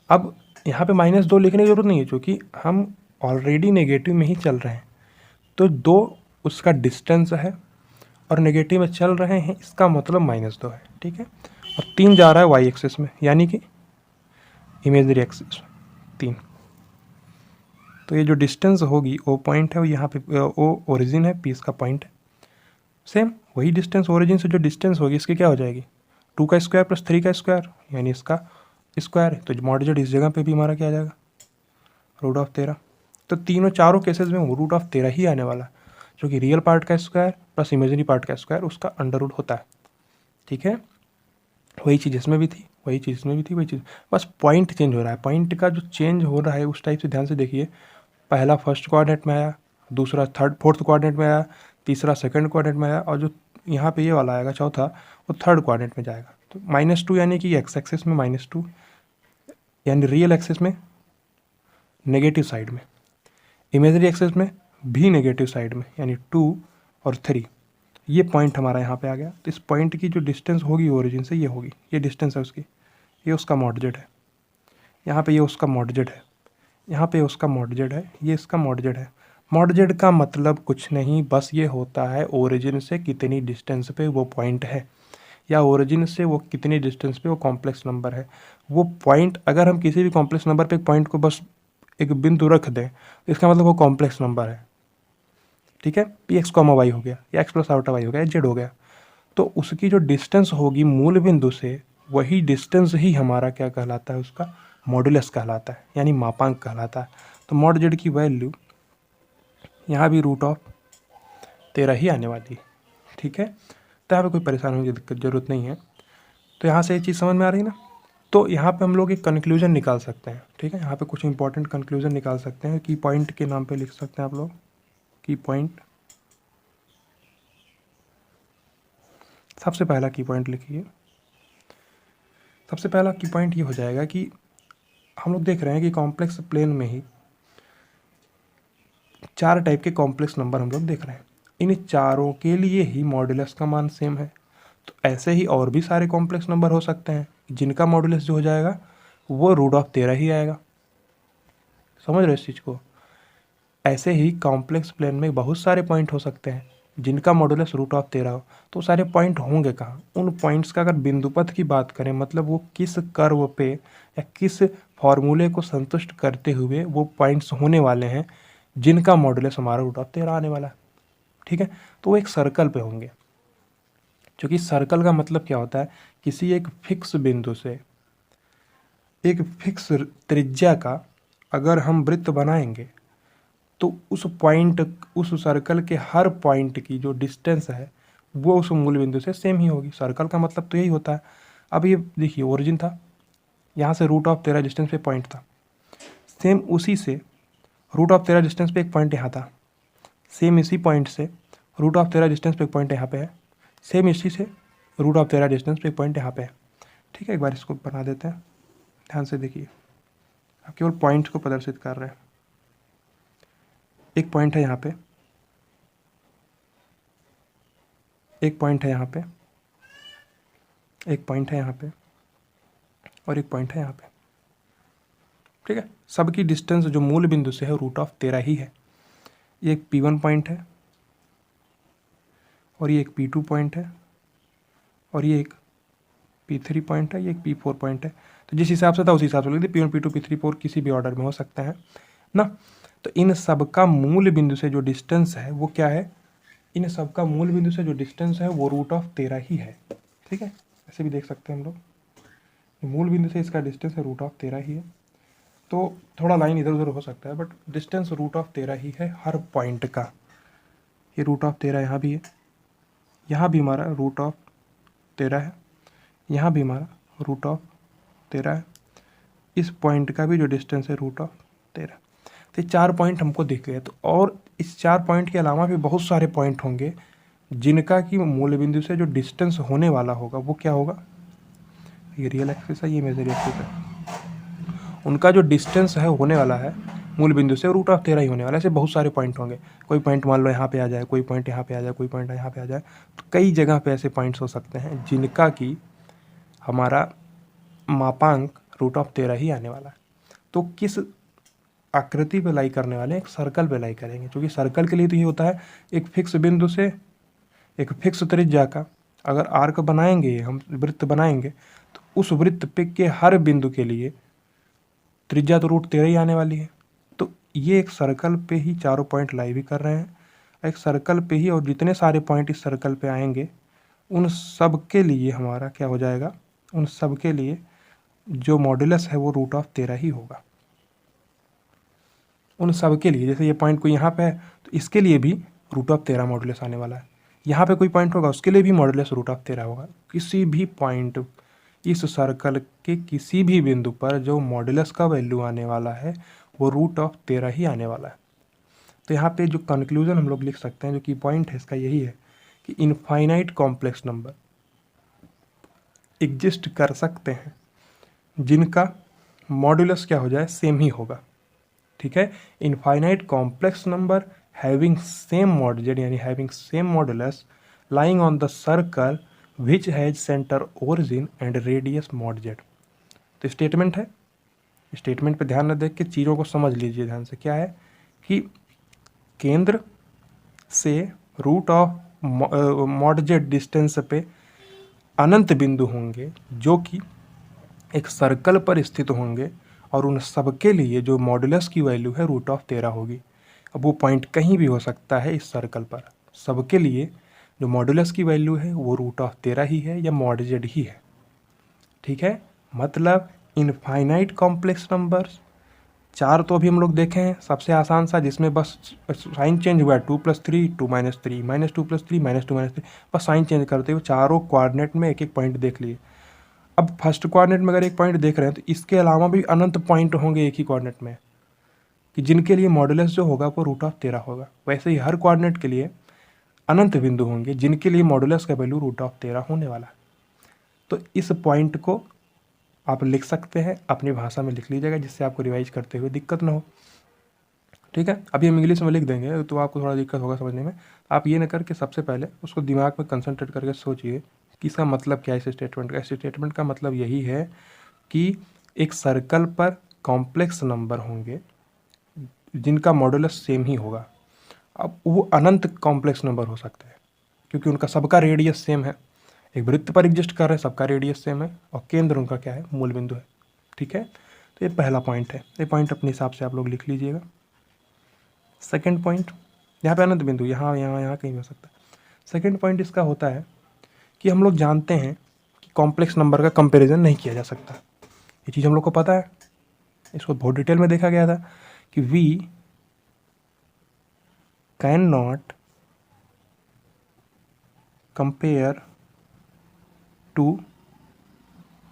A: अब यहाँ पे -2 लिखने की जरूरत नहीं है क्योंकि हम ऑलरेडी नेगेटिव में ही चल रहे हैं, तो 2 उसका डिस्टेंस है और नेगेटिव में चल रहे हैं, इसका मतलब -2 है, ठीक है। और 3 जा रहा है वाई एक्सिस में यानी कि इमेजरी एक्सिस 3। तो ये जो डिस्टेंस होगी वो पॉइंट है, वो यहाँ पे वो ओरिजिन है, पी इसका पॉइंट है। सेम वही डिस्टेंस ओरिजिन से जो डिस्टेंस होगी इसकी क्या हो जाएगी 2 का स्क्वायर प्लस 3 का स्क्वायर यानी इसका स्क्वायर है। तो मॉडजेट इस जगह पे भी हमारा क्या आ जाएगा √13। तो तीनों चारों केसेस में √13 ही आने वाला है, जो कि रियल पार्ट का स्क्वायर प्लस इमेजिनरी पार्ट का स्क्वायर उसका अंडर रूट होता है, ठीक है। वही चीज़ इसमें भी थी, वही चीज़ इसमें भी थी, वही चीज़, बस पॉइंट चेंज हो रहा है। पॉइंट का जो चेंज हो रहा है उस टाइप से ध्यान से देखिए, पहला फर्स्ट कोऑर्डिनेट में आया, दूसरा फोर्थ कोऑर्डिनेट में आया, तीसरा सेकंड कोऑर्डिनेट में आया, और जो यहाँ पे ये वाला आएगा चौथा वो थर्ड कोऑर्डिनेट में जाएगा। तो -2 यानी कि एक्स एक्सिस में -2 यानी रियल एक्सिस में नेगेटिव साइड में, इमेजरी एक्सिस में भी नेगेटिव साइड में यानी 2 और 3। ये पॉइंट हमारा यहाँ पे आ गया। तो इस पॉइंट की जो डिस्टेंस होगी ओरिजिन से ये होगी, ये डिस्टेंस है उसकी, ये उसका मॉडजेट है, यहाँ पे ये उसका मॉडजेट है, यहाँ पे उसका मॉडजेट है, ये इसका मॉडजेट है। मॉडजेट का मतलब कुछ नहीं, बस ये होता है ओरिजिन से कितनी डिस्टेंस पे वो पॉइंट है, या ओरिजिन से वो कितनी डिस्टेंस पे वो कॉम्प्लेक्स नंबर है। वो पॉइंट अगर हम किसी भी कॉम्प्लेक्स नंबर पे एक पॉइंट को बस एक बिंदु रख दें तो इसका मतलब वो कॉम्प्लेक्स नंबर है, ठीक है। px, y हो गया या x प्लस आउटा y हो गया, z हो गया, तो उसकी जो डिस्टेंस होगी मूल बिंदु से, वही डिस्टेंस ही हमारा क्या कहलाता है, उसका मॉडुलस कहलाता है, यानी मापांक कहलाता है। तो मॉड जेड की वैल्यू यहाँ भी √13 ही आने वाली है, ठीक है। तो यहाँ पे कोई परेशान होने की दिक्कत जरूरत नहीं है। तो यहाँ से ये चीज़ समझ में आ रही ना। तो यहाँ पे हम लोग एक कंक्लूजन निकाल सकते हैं, ठीक है। यहाँ पे कुछ इंपॉर्टेंट कंक्लूजन निकाल सकते हैं, की पॉइंट के नाम पे लिख सकते हैं आप लोग, की पॉइंट। सबसे पहला की पॉइंट लिखिए, सबसे पहला की पॉइंट ये हो जाएगा कि हम लोग देख रहे हैं कि कॉम्प्लेक्स प्लेन में ही 4 टाइप के कॉम्प्लेक्स नंबर हम लोग देख रहे हैं, इन चारों के लिए ही मॉडुलस का मान सेम है। तो ऐसे ही और भी सारे कॉम्प्लेक्स नंबर हो सकते हैं जिनका मॉडुलस जो हो जाएगा वो √13 ही आएगा। समझ रहे हो इस चीज़ को। ऐसे ही कॉम्प्लेक्स प्लेन में बहुत सारे पॉइंट हो सकते हैं जिनका मॉडुलस √13 हो। तो सारे पॉइंट होंगे कहाँ, उन पॉइंट्स का अगर बिंदुपथ की बात करें, मतलब वो किस कर्व पे या किस फॉर्मूले को संतुष्ट करते हुए वो पॉइंट्स होने वाले हैं जिनका मॉडुलस हमारा √13 आने वाला है, ठीक है। तो वो एक सर्कल पे होंगे, क्योंकि सर्कल का मतलब क्या होता है, किसी एक फिक्स बिंदु से एक फिक्स त्रिज्या का अगर हम वृत्त बनाएंगे तो उस पॉइंट, उस सर्कल के हर पॉइंट की जो डिस्टेंस है वो उस मूल बिंदु से सेम ही होगी। सर्कल का मतलब तो यही होता है। अब ये देखिए ओरिजिन था, यहाँ से रूट ऑफ 13 डिस्टेंस पे पॉइंट था, सेम उसी से रूट ऑफ 13 डिस्टेंस पे एक पॉइंट यहाँ था, सेम इसी पॉइंट से रूट ऑफ 13 डिस्टेंस पे एक पॉइंट यहाँ पे है, सेम इसी से रूट ऑफ 13 डिस्टेंस पे एक पॉइंट यहाँ पे है। ठीक है, एक बार इसको बना देते हैं, ध्यान से देखिए, आप केवल पॉइंट को प्रदर्शित कर रहे हैं। एक पॉइंट है यहाँ पे, एक पॉइंट है यहाँ पे, एक पॉइंट है यहाँ पे, और एक पॉइंट है यहाँ पे। ठीक है, सबकी डिस्टेंस जो मूल बिंदु से है रूट ऑफ 13 ही है। ये एक P1 पॉइंट है, और ये एक P2 पॉइंट है, और ये एक P3 पॉइंट है, ये एक P4 पॉइंट है। तो जिस हिसाब से था उसी हिसाब से लिख दी, P1 P2 P3 P4 किसी भी ऑर्डर में हो सकता है ना। तो इन सब का मूल बिंदु से जो डिस्टेंस है वो क्या है, इन सब का मूल बिंदु से जो डिस्टेंस है वो रूट ऑफ 13 ही है। ठीक है, ऐसे भी देख सकते हैं हम लोग, मूल बिंदु से इसका डिस्टेंस है रूट ऑफ 13 ही है। तो थोड़ा लाइन इधर उधर हो सकता है, बट डिस्टेंस रूट ऑफ 13 ही है हर पॉइंट का। ये रूट ऑफ 13 यहाँ भी है, यहाँ भी हमारा रूट ऑफ 13 है, यहाँ भी हमारा रूट ऑफ 13 है, इस पॉइंट का भी जो डिस्टेंस है रूट ऑफ 13। तो 4 पॉइंट हमको दिख गए। तो और इस 4 पॉइंट के अलावा भी बहुत सारे पॉइंट होंगे जिनका कि मूल बिंदु से जो डिस्टेंस होने वाला होगा वो क्या होगा, ये रियल एक्सिस है, ये इमेजिनरी एक्सिस है, उनका जो डिस्टेंस है होने वाला है मूल बिंदु से रूट ऑफ 13 ही होने वाला है। ऐसे बहुत सारे पॉइंट होंगे, कोई पॉइंट मान लो यहाँ पे आ जाए, कोई पॉइंट यहाँ पे आ जाए, कोई पॉइंट यहाँ पे आ जाए। तो कई जगह पे ऐसे पॉइंट्स हो सकते हैं जिनका कि हमारा मापांक रूट ऑफ 13 ही आने वाला है। तो किस आकृति पे लाई करने वाले हैं, एक सर्कल पे लाई करेंगे, क्योंकि सर्कल के लिए तो ये होता है एक फिक्स बिंदु से एक फिक्स त्रिज्या का अगर आर्क बनाएंगे, हम वृत्त बनाएंगे, तो उस वृत्त पे के हर बिंदु के लिए त्रिज्या तो रूट 13 ही आने वाली है। तो ये एक सर्कल पे ही चारों पॉइंट लाई भी कर रहे हैं, एक सर्कल पे ही, और जितने सारे पॉइंट इस सर्कल पे आएंगे उन सब के लिए हमारा क्या हो जाएगा, उन सब के लिए जो मॉडुलस है वो रूट ऑफ 13 ही होगा। उन सब के लिए, जैसे ये पॉइंट कोई यहाँ पे है तो इसके लिए भी रूट ऑफ 13 मॉडुलस आने वाला है, यहाँ पे कोई पॉइंट होगा उसके लिए भी मॉडुलस रूट ऑफ 13 होगा। किसी भी पॉइंट इस सर्कल के किसी भी बिंदु पर जो मॉडुलस का वैल्यू आने वाला है वो रूट ऑफ 13 ही आने वाला है। तो यहाँ पे जो कंक्लूजन हम लोग लिख सकते हैं, जो की पॉइंट है इसका यही है कि इनफाइनाइट कॉम्प्लेक्स नंबर एग्जिस्ट कर सकते हैं जिनका मॉडुलस क्या हो जाए, सेम ही होगा। ठीक है, infinite complex number having same modulus यानी having same modulus lying on the circle which has centre origin and radius mod Z. तो स्टेटमेंट है, स्टेटमेंट पे ध्यान न देख के चीज़ों को समझ लीजिए ध्यान से। क्या है कि केंद्र से root of mod z distance पे अनंत बिंदु होंगे जो कि एक सर्कल पर स्थित होंगे, और उन सब के लिए जो मॉडुलस की वैल्यू है रूट ऑफ 13 होगी। अब वो पॉइंट कहीं भी हो सकता है इस सर्कल पर, सबके लिए जो मॉडुलस की वैल्यू है वो रूट ऑफ 13 ही है या मॉड जेड ही है। ठीक है, मतलब इनफाइनाइट कॉम्प्लेक्स नंबर्स 4 तो अभी हम लोग देखे हैं, सबसे आसान सा जिसमें बस साइन चेंज हुआ है 2+3 2 -3 -2+3 -2 -3, बस साइन चेंज करते हुए चारों कोऑर्डिनेट में एक एक पॉइंट देख लिए। अब फर्स्ट कोऑर्डिनेट में अगर एक पॉइंट देख रहे हैं तो इसके अलावा भी अनंत पॉइंट होंगे एक ही कोऑर्डिनेट में कि जिनके लिए मॉडुलस जो होगा वो रूट ऑफ 13 होगा। वैसे ही हर कोऑर्डिनेट के लिए अनंत बिंदु होंगे जिनके लिए मॉडुलस का वैल्यू रूट ऑफ 13 होने वाला है। तो इस पॉइंट को आप लिख सकते हैं, अपनी भाषा में लिख लीजिएगा जिससे आपको रिवाइज करते हुए दिक्कत ना हो। ठीक है, अभी हम इंग्लिश में लिख देंगे तो आपको थोड़ा दिक्कत होगा समझने में। आप ये न करके सबसे पहले उसको दिमाग में कंसंट्रेट करके सोचिए कि इसका मतलब क्या है। इस स्टेटमेंट का, इस स्टेटमेंट का मतलब यही है कि एक सर्कल पर कॉम्प्लेक्स नंबर होंगे जिनका मॉडुलस सेम ही होगा। अब वो अनंत कॉम्प्लेक्स नंबर हो सकते हैं क्योंकि उनका सबका रेडियस सेम है, एक वृत्त पर एग्जिस्ट कर रहे हैं, सबका रेडियस सेम है और केंद्र उनका क्या है, मूल बिंदु है। ठीक है, तो ये पहला पॉइंट है, ये पॉइंट अपने हिसाब से आप लोग लिख लीजिएगा। सेकंड पॉइंट, यहाँ पे अनंत बिंदु यहाँ यहाँ यहाँ कहीं हो सकता है। सेकंड पॉइंट इसका होता है कि हम लोग जानते हैं कि कॉम्प्लेक्स नंबर का कंपैरिजन नहीं किया जा सकता, ये चीज़ हम लोग को पता है, इसको बहुत डिटेल में देखा गया था कि we can not compare two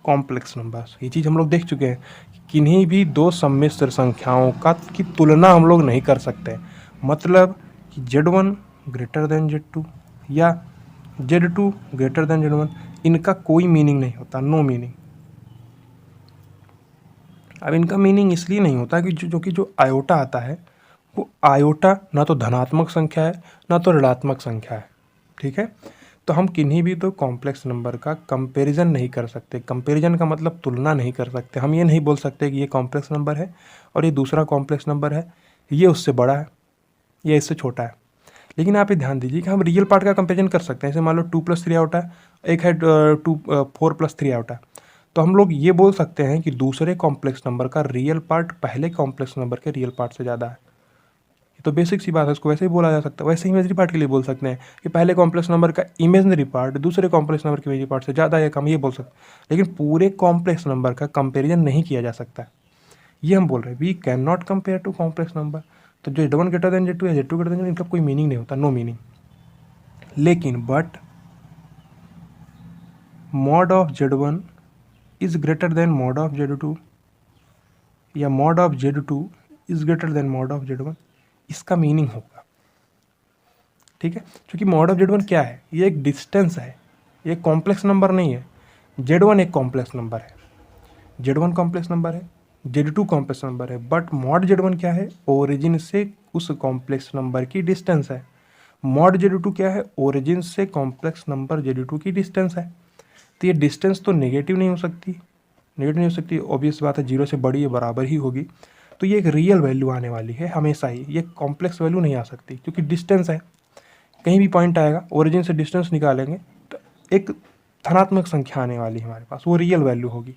A: complex numbers. ये चीज़ हम लोग देख चुके हैं, किन्हीं भी दो सम्मिश्र संख्याओं की तुलना हम लोग नहीं कर सकते। मतलब कि Z1 ग्रेटर देन Z2 या Z2 ग्रेटर देन Z1, इनका कोई मीनिंग नहीं होता, नो मीनिंग। अब इनका मीनिंग इसलिए नहीं होता कि जो आयोटा आता है वो आयोटा ना तो धनात्मक संख्या है ना तो ऋणात्मक संख्या है, ठीक है। तो हम किन्हीं भी दो कॉम्प्लेक्स नंबर का कंपैरिजन नहीं कर सकते। कंपैरिजन का मतलब तुलना नहीं कर सकते। हम ये नहीं बोल सकते कि ये कॉम्प्लेक्स नंबर है और ये दूसरा कॉम्प्लेक्स नंबर है, ये उससे बड़ा है, ये इससे छोटा है। लेकिन आप ये ध्यान दीजिए कि हम रियल पार्ट का कंपेरिजन कर सकते हैं। जैसे मान लो 2+3 आयोटा, एक है 4+3 आयोटा, तो हम लोग ये बोल सकते हैं कि दूसरे कॉम्प्लेक्स नंबर का रियल पार्ट पहले कॉम्प्लेक्स नंबर के रियल पार्ट से ज़्यादा है। ये तो बेसिक सी बात है, उसको वैसे ही बोला जा सकता है। वैसे ही इमेजरी पार्ट के लिए बोल सकते हैं कि पहले कॉम्प्लेक्स नंबर का इमेजनरी पार्ट दूसरे कॉम्प्लेक्स नंबर के इमेजरी पार्ट से ज़्यादा या कम, ये बोल सकते हैं। लेकिन पूरे कॉम्प्लेक्स नंबर का कंपेरिजन नहीं किया जा सकता। ये हम बोल रहे हैं, we can not compare two complex number. तो जो Z1 ग्रेटर देन Z2 या Z2 ग्रेटर देन, इनका कोई मीनिंग नहीं होता, नो मीनिंग। लेकिन but mod of Z1 is greater than mod of Z2 या mod of Z2 is greater than mod of Z1, इसका मीनिंग होगा, ठीक है। क्योंकि मॉड ऑफ Z1 क्या है, ये एक डिस्टेंस है, ये कॉम्प्लेक्स नंबर नहीं है। Z1 एक कॉम्प्लेक्स नंबर है, Z1 कॉम्प्लेक्स नंबर है, Z2 कॉम्प्लेक्स नंबर है, बट मॉड Z1 क्या है, ओरिजिन से उस कॉम्प्लेक्स नंबर की डिस्टेंस है। मॉड Z2 क्या है, ओरिजिन से कॉम्प्लेक्स नंबर Z2 की डिस्टेंस है। तो ये डिस्टेंस तो नेगेटिव नहीं हो सकती, नेगेटिव नहीं हो सकती, ऑब्वियस बात है, जीरो से बड़ी या बराबर ही होगी। तो ये एक रियल वैल्यू आने वाली है हमेशा ही, ये कॉम्प्लेक्स वैल्यू नहीं आ सकती, क्योंकि डिस्टेंस है, कहीं भी पॉइंट आएगा, ओरिजिन से डिस्टेंस निकालेंगे तो एक धनात्मक संख्या आने वाली है हमारे पास, वो रियल वैल्यू होगी।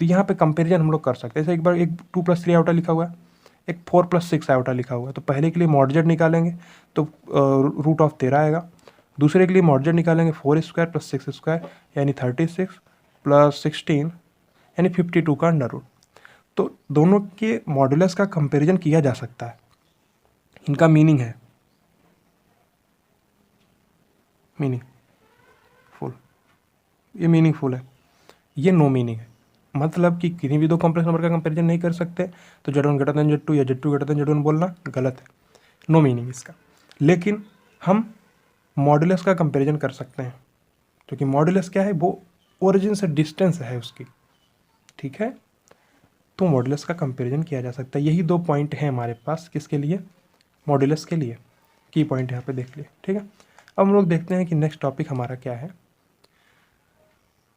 A: तो यहाँ पे कंपेरिजन हम लोग कर सकते हैं। जैसे एक बार एक 2+3 आयोटा लिखा हुआ है, एक 4+6 आयोटा लिखा हुआ है, तो पहले के लिए मॉड Z निकालेंगे तो √13 आएगा। दूसरे के लिए मॉड Z निकालेंगे 4² + 6² यानी 36 + 16 यानी 52 का अंडर रूट। तो दोनों के मॉडुलस का कंपैरिजन किया जा सकता है। इनका मीनिंग है मीनिंगफुल, ये मीनिंगफुल है, ये नो मीनिंग है। मतलब कि किसी भी दो कॉम्प्लेक्स नंबर का कंपैरिजन नहीं कर सकते, तो Z1 ग्रेटर देन Z2 या Z2 ग्रेटर देन Z1 बोलना गलत है, नो मीनिंग इसका। लेकिन हम मॉडुलस का कंपैरिजन कर सकते हैं, क्योंकि मॉडुलस क्या है, वो ओरिजिन से डिस्टेंस है उसकी, ठीक है। तो मॉडुलस का कंपैरिजन किया जा सकता है। यही दो पॉइंट हैं हमारे पास, किसके लिए, मॉडुलस के लिए। की पॉइंट यहाँ पे देख लिए, ठीक है। अब हम लोग देखते हैं कि नेक्स्ट टॉपिक हमारा क्या है,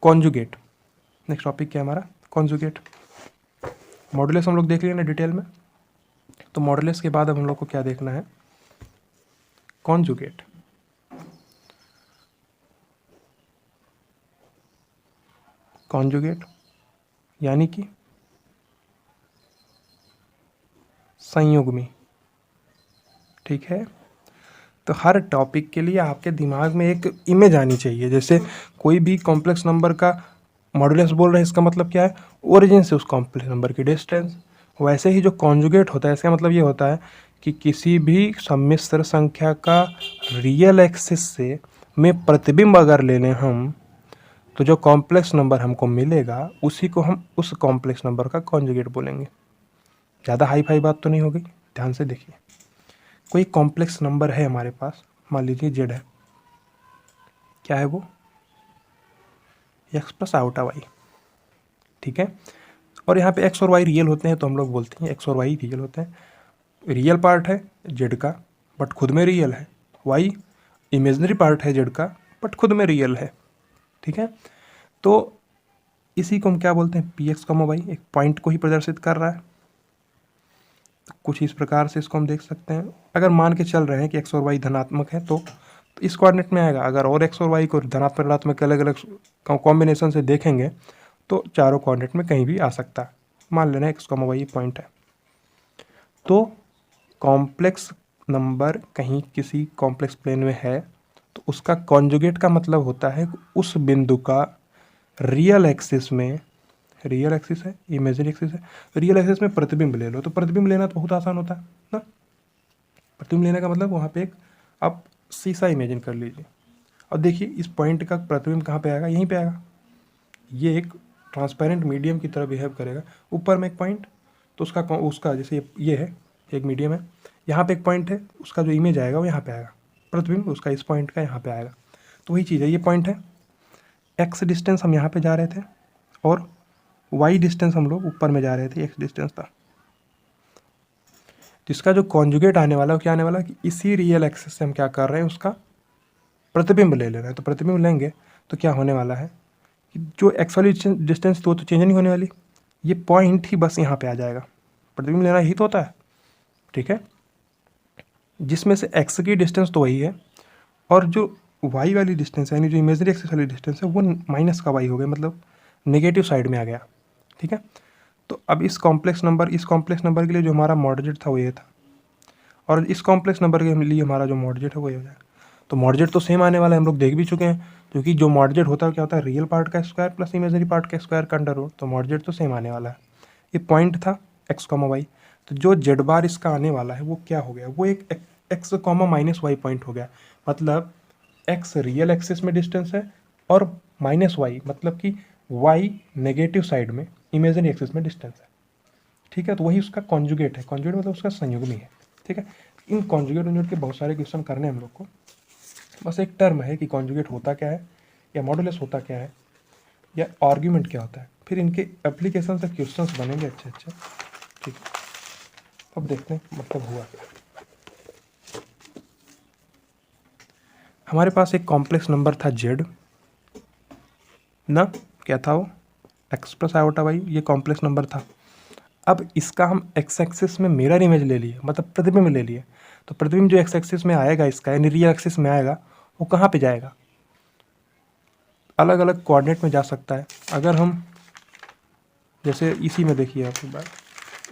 A: कॉन्जुगेट। नेक्स्ट टॉपिक क्या है हमारा, कॉन्जुगेट। मॉडुलस हम लोग देख लिए ना डिटेल में, तो मॉडुलस के बाद अब हम लोग को क्या देखना है, कॉन्जुगेट। कॉन्जुगेट यानी कि संयुग्मी, ठीक है। तो हर टॉपिक के लिए आपके दिमाग में एक इमेज आनी चाहिए। जैसे कोई भी कॉम्प्लेक्स नंबर का मॉडुलस बोल रहे हैं, इसका मतलब क्या है, ओरिजिन से उस कॉम्प्लेक्स नंबर की डिस्टेंस। वैसे ही जो कॉन्जुगेट होता है, इसका मतलब ये होता है कि किसी भी सम्मिश्र संख्या का रियल एक्सिस से में प्रतिबिंब अगर ले लें हम, तो जो कॉम्प्लेक्स नंबर हमको मिलेगा उसी को हम उस कॉम्प्लेक्स नंबर का कॉन्जुगेट बोलेंगे। ज़्यादा हाई फाई बात तो नहीं हो गई, ध्यान से देखिए। कोई कॉम्प्लेक्स नंबर है हमारे पास, मान लीजिए Z है, क्या है वो, x + आयोटा y, ठीक है। और यहाँ पे x और y रियल होते हैं, तो हम लोग बोलते हैं x और y रियल होते हैं। रियल पार्ट है Z का बट खुद में रियल है, y इमेजनरी पार्ट है Z का बट खुद में रियल है, ठीक है। तो इसी को हम क्या बोलते हैं, px, y, एक पॉइंट को ही प्रदर्शित कर रहा है। तो कुछ इस प्रकार से इसको हम देख सकते हैं। अगर मान के चल रहे हैं कि x और y धनात्मक है, तो इस कोऑर्डिनेट में आएगा। अगर और x और y को धनात्मक ऋणात्मक अलग अलग कॉम्बिनेशन से देखेंगे तो चारों कोऑर्डिनेट में कहीं भी आ सकता है। मान लेना x, y पॉइंट है, तो कॉम्प्लेक्स नंबर कहीं किसी कॉम्प्लेक्स प्लेन में है, तो उसका कॉन्जुगेट का मतलब होता है उस बिंदु का रियल एक्सिस में, रियल एक्सिस है, इमेजिनरी एक्सिस है, रियल एक्सिस में प्रतिबिंब ले लो। तो प्रतिबिंब लेना तो बहुत आसान होता है ना। प्रतिबिंब लेने का मतलब वहाँ पे एक आप शीशा इमेजिन कर लीजिए और देखिए इस पॉइंट का प्रतिबिंब कहाँ पे आएगा, यहीं पे आएगा। ये एक ट्रांसपेरेंट मीडियम की तरह बिहेव करेगा। ऊपर में एक पॉइंट, तो उसका जैसे ये है, एक मीडियम है, यहाँ पे एक पॉइंट है, उसका जो इमेज आएगा वो यहाँ पे आएगा, प्रतिबिंब उसका इस पॉइंट का यहाँ पे आएगा। तो वही चीज़ है, ये पॉइंट है, एक्स डिस्टेंस हम यहाँ पे जा रहे थे और वाई डिस्टेंस हम लोग ऊपर में जा रहे थे, एक्स डिस्टेंस था। जिसका जो कॉन्जुगेट आने वाला है वो क्या आने वाला है कि इसी रियल एक्सिस से हम क्या कर रहे हैं, उसका प्रतिबिंब ले रहे हैं। तो प्रतिबिंब लेंगे तो क्या होने वाला है कि जो एक्स वाली डिस्टेंस तो चेंज नहीं होने वाली, ये पॉइंट ही बस यहाँ पे आ जाएगा। प्रतिबिंब लेना ही तो होता है, ठीक है, जिसमें से एक्स की डिस्टेंस तो वही है और जो वाई वाली डिस्टेंस है, यानी जो इमेजरी एक्सिस वाली डिस्टेंस है, वो माइनस का वाई हो गया, मतलब नेगेटिव साइड में आ गया, ठीक है। तो अब इस कॉम्प्लेक्स नंबर के लिए जो हमारा मॉडरेट था वो ये था, और इस कॉम्प्लेक्स नंबर के लिए हमारा जो मॉडरेट है वो ये हो जाएगा। तो मॉडरेट तो सेम आने वाला है, हम लोग देख भी चुके हैं, क्योंकि जो मॉडरेट होता है क्या होता है, रियल पार्ट का स्क्वायर प्लस इमेजरी पार्ट का स्क्वायर का अंडर रूट। तो मॉडरेट तो सेम आने वाला है। ये पॉइंट था एक्स कॉमा वाई, तो जो जेड बार इसका आने वाला है वो क्या हो गया, वो एक x comma minus y point हो गया। मतलब एक्स रियल एक्सिस में डिस्टेंस है और माइनस वाई मतलब कि वाई नेगेटिव साइड में इमेजरी एक्सिस में डिस्टेंस है, ठीक है। तो वही उसका कॉन्जुगेट है, कॉन्जुगेट मतलब उसका संयुग्मी है, ठीक है। इन कॉन्जुगेट के बहुत सारे क्वेश्चन करने हैं हम लोग को। बस एक टर्म है कि कॉन्जुगेट होता क्या है, या मॉडुलस होता क्या है, या आर्ग्यूमेंट क्या होता है, फिर इनके एप्लीकेशन से क्वेश्चंस बनेंगे अच्छे अच्छे, ठीक है। अब देखते हैं मतलब हुआ क्या। हमारे पास एक कॉम्प्लेक्स नंबर था जेड ना, क्या था वो, एक्स प्लस आयोटा वाई, ये कॉम्प्लेक्स नंबर था। अब इसका हम एक्स एक्सिस में मिरर इमेज ले लिए, मतलब प्रतिबिंब ले लिए। तो प्रतिबिंब जो एक्स एक्सिस में आएगा इसका, यानी रियल एक्सिस में आएगा, वो कहाँ पे जाएगा, अलग अलग कोऑर्डिनेट में जा सकता है। अगर हम जैसे इसी में देखिए आप एक बार,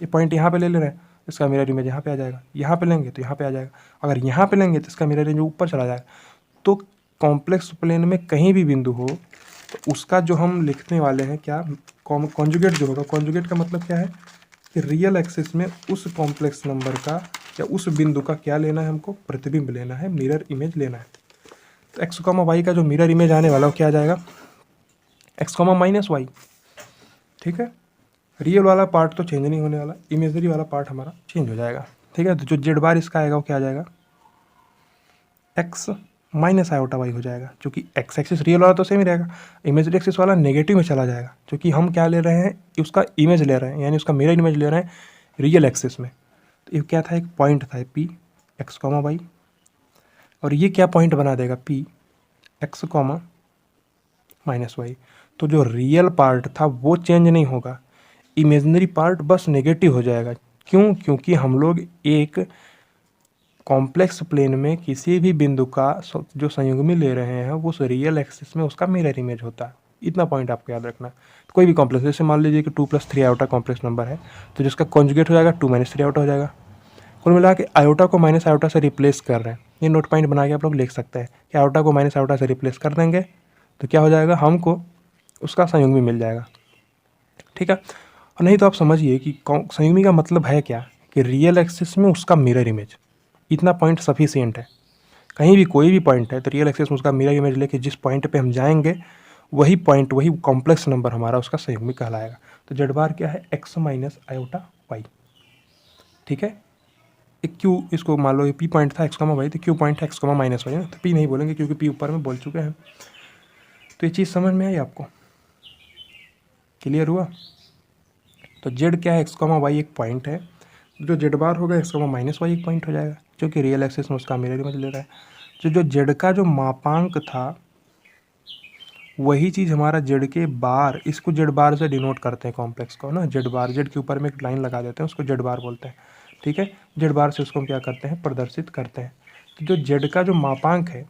A: ये पॉइंट यहाँ पे ले रहे हैं, इसका मिरर इमेज यहाँ पे आ जाएगा, यहाँ पे लेंगे तो यहाँ पे आ जाएगा, अगर यहाँ पे लेंगे तो इसका मिरर इमेज ऊपर चला जाएगा। तो कॉम्प्लेक्स प्लेन में कहीं भी बिंदु हो तो उसका जो हम लिखने वाले हैं क्या, कॉन्जुगेट जो होगा, कॉन्जुगेट का मतलब क्या है कि रियल एक्सिस में उस कॉम्प्लेक्स नंबर का या उस बिंदु का क्या लेना है, हमको प्रतिबिंब लेना है, मिरर इमेज लेना है। तो एक्स कॉमा वाई का जो मिरर इमेज आने वाला वो क्या आ जाएगा, एक्स कॉमा माइनस वाई, ठीक है। रियल वाला पार्ट तो चेंज नहीं होने वाला, इमेजरी वाला पार्ट हमारा चेंज हो जाएगा, ठीक है। तो जो जेड बार इसका आएगा वो क्या आ जाएगा, एक्स माइनस आयोटा वाई हो जाएगा, क्योंकि एक्स एक्सिस रियल वाला तो सेम ही रहेगा, इमेजरी एक्सिस वाला नेगेटिव में चला जाएगा, क्योंकि हम क्या ले रहे हैं, उसका इमेज ले रहे हैं, यानी उसका मिरर इमेज ले रहे हैं रियल एक्सिस में। तो ये क्या था, एक पॉइंट था पी एक्स कॉमा वाई, और ये क्या पॉइंट बना देगा, P x comma minus y. तो जो रियल पार्ट था वो चेंज नहीं होगा, इमेजनरी पार्ट बस नेगेटिव हो जाएगा। क्यों, क्योंकि हम लोग एक कॉम्प्लेक्स प्लेन में किसी भी बिंदु का जो संयुग्मी ले रहे हैं वो उस रियल एक्सिस में उसका मिरर इमेज होता है। इतना पॉइंट आपको याद रखना। तो कोई भी कॉम्प्लेक्स, जैसे मान लीजिए कि 2 + 3 आयोटा कॉम्प्लेक्स नंबर है, तो जिसका कॉन्जुगेट हो जाएगा 2 - 3 आयोटा हो जाएगा। कुल मिला के आयोटा को माइनस आयोटा से रिप्लेस कर रहे हैं, ये नोट पॉइंट बना के आप लोग लिख सकते हैं कि आयोटा को माइनस आयोटा से रिप्लेस कर देंगे तो क्या हो जाएगा, हमको उसका संयुग्मी मिल जाएगा, ठीक है। और नहीं तो आप समझिए कि संयुग्मी का मतलब है क्या, कि रियल एक्सिस में उसका मिरर इमेज, इतना पॉइंट सफिशिएंट है। कहीं भी कोई भी पॉइंट है तो रियल एक्सिस में उसका मिरर इमेज लेके जिस पॉइंट पे हम जाएंगे वही पॉइंट, वही कॉम्प्लेक्स नंबर हमारा उसका संयुग्मी कहलाएगा। तो जेड बार क्या है, एक्स माइनस आयोटा वाई, ठीक है। एक क्यू, इसको मान लो ये पी पॉइंट था एक्स कॉमा वाई, तो क्यू पॉइंट है एक्स कॉमा माइनस वाई, तो पी नहीं बोलेंगे क्योंकि पी ऊपर में बोल चुके हैं। तो ये चीज़ समझ में आई आपको, क्लियर हुआ। तो जेड क्या है, एक्स कॉमा वाई एक पॉइंट है, जो जेड बार होगा एक्स कॉमा माइनस वाई एक पॉइंट हो जाएगा, क्योंकि रियल एक्सिस में उसका मिरर इमेज ले रहा है। जो जेड का जो मापांक था वही चीज़ हमारा जेड के बार, इसको जेड बार से डिनोट करते हैं कॉम्प्लेक्स को ना, जेड बार, जेड के ऊपर में एक लाइन लगा देते हैं, उसको जेड बार बोलते हैं, ठीक है। जेड बार से उसको हम क्या करते हैं, प्रदर्शित करते हैं। तो जो जेड का जो मापांक है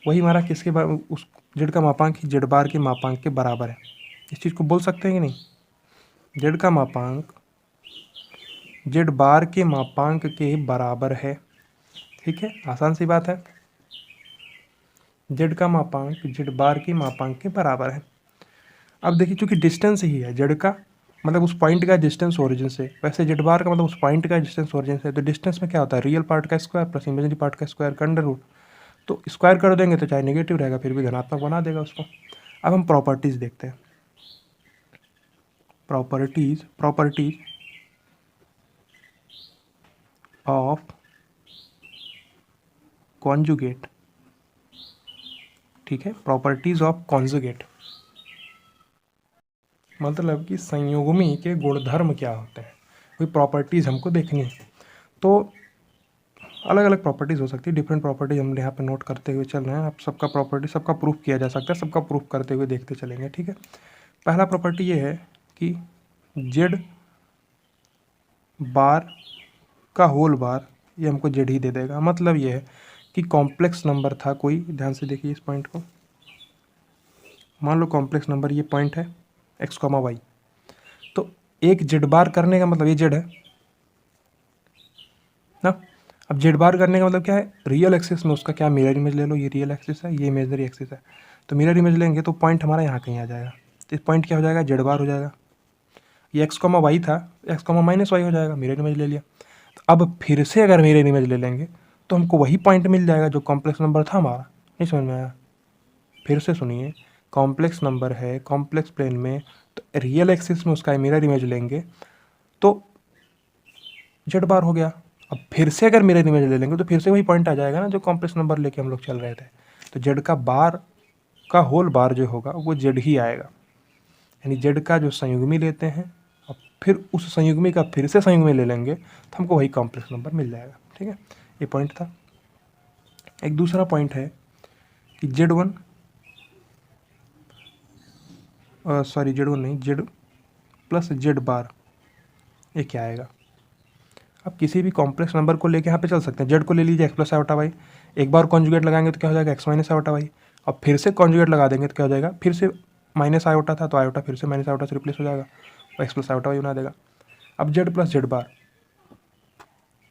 A: वही हमारा किसके उस जेड का मापांक ही जेड बार के मापांक के बराबर है। इस चीज़ को बोल सकते हैं कि नहीं, जेड का मापांक जेड बार के मापांक के बराबर है, ठीक है, आसान सी बात है। जेड का मापांक जेड बार के मापांक के बराबर है। अब देखिए चूंकि डिस्टेंस ही है, जेड का मतलब उस पॉइंट का डिस्टेंस ओरिजिन से, वैसे जेड बार का मतलब उस पॉइंट का डिस्टेंस ओरिजिन से, तो डिस्टेंस में क्या होता है, रियल पार्ट का स्क्वायर प्लस इमेजिनरी पार्ट का स्क्वायर का अंडर रूट। तो स्क्वायर कर देंगे तो चाहे नेगेटिव रहेगा फिर भी धनात्मक बना देगा उसको। अब हम प्रॉपर्टीज़ देखते हैं। प्रॉपर्टीज ऑफ कॉन्जुगेट, ठीक है, प्रॉपर्टीज ऑफ कॉन्जुगेट मतलब कि संयुग्मी के गुणधर्म क्या होते हैं, वही प्रॉपर्टीज़ हमको देखनी है। तो अलग अलग प्रॉपर्टीज़ हो सकती है, डिफरेंट प्रॉपर्टीज हम यहाँ पे नोट करते हुए चल रहे हैं। आप सबका प्रॉपर्टी सबका प्रूफ किया जा सकता है, सबका प्रूफ करते हुए देखते चलेंगे, ठीक है। पहला प्रॉपर्टी ये है कि जेड बार का होल बार ये हमको जेड ही दे देगा। मतलब ये है कि कॉम्प्लेक्स नंबर था कोई, ध्यान से देखिए इस पॉइंट को, मान लो कॉम्प्लेक्स नंबर ये पॉइंट है एक्स कॉमा वाई, तो एक जेड बार करने का मतलब ये जेड है ना। अब जेड बार करने का मतलब क्या है, रियल एक्सिस में उसका क्या मिरर इमेज ले लो, ये रियल एक्सिस है, ये इमेजनरी एक्सिस है, तो मिरर इमेज लेंगे तो पॉइंट हमारा यहाँ कहीं आ जाएगा, तो इस पॉइंट क्या हो जाएगा, जेड बार हो जाएगा। ये एक्स कॉमा वाई था, एक्स कॉमा माइनस वाई हो जाएगा, मिरर इमेज ले लिया। तो अब फिर से अगर मिरर इमेज ले लेंगे तो हमको वही पॉइंट मिल जाएगा जो कॉम्प्लेक्स नंबर था हमारा। नहीं समझ में आया, फिर से सुनिए, कॉम्प्लेक्स नंबर है कॉम्प्लेक्स प्लेन में, तो रियल एक्सिस में उसका मिरर इमेज लेंगे तो जेड बार हो गया। अब फिर से अगर मिरर इमेज ले लेंगे तो फिर से वही पॉइंट आ जाएगा ना जो कॉम्प्लेक्स नंबर लेके हम लोग चल रहे थे, तो जेड का बार का होल बार जो होगा वो जेड ही आएगा। यानी जेड का जो संयुग्मी लेते हैं और फिर उस संयुग्मी का फिर से संयुग्मी ले लेंगे तो हमको वही कॉम्प्लेक्स नंबर मिल जाएगा, ठीक है। ये पॉइंट था। एक दूसरा पॉइंट है कि जेड वन नहीं, जेड प्लस जेड बार ये क्या आएगा। अब किसी भी कॉम्प्लेक्स नंबर को लेके यहाँ पे चल सकते हैं, जेड को ले लीजिए एक्स प्लस आयोटा वाई, एक बार कॉन्जुगेट लगाएंगे तो क्या हो जाएगा एक्स माइनस आयोटा वाई, अब फिर से कॉन्जुगेट लगा देंगे तो क्या हो जाएगा, फिर से माइनस आयोटा था तो आयोटा फिर से माइनस आयोटा से रिप्लेस हो जाएगा और एक्स प्लस आयोटा वाई बना देगा। अब जेड प्लस जेड बार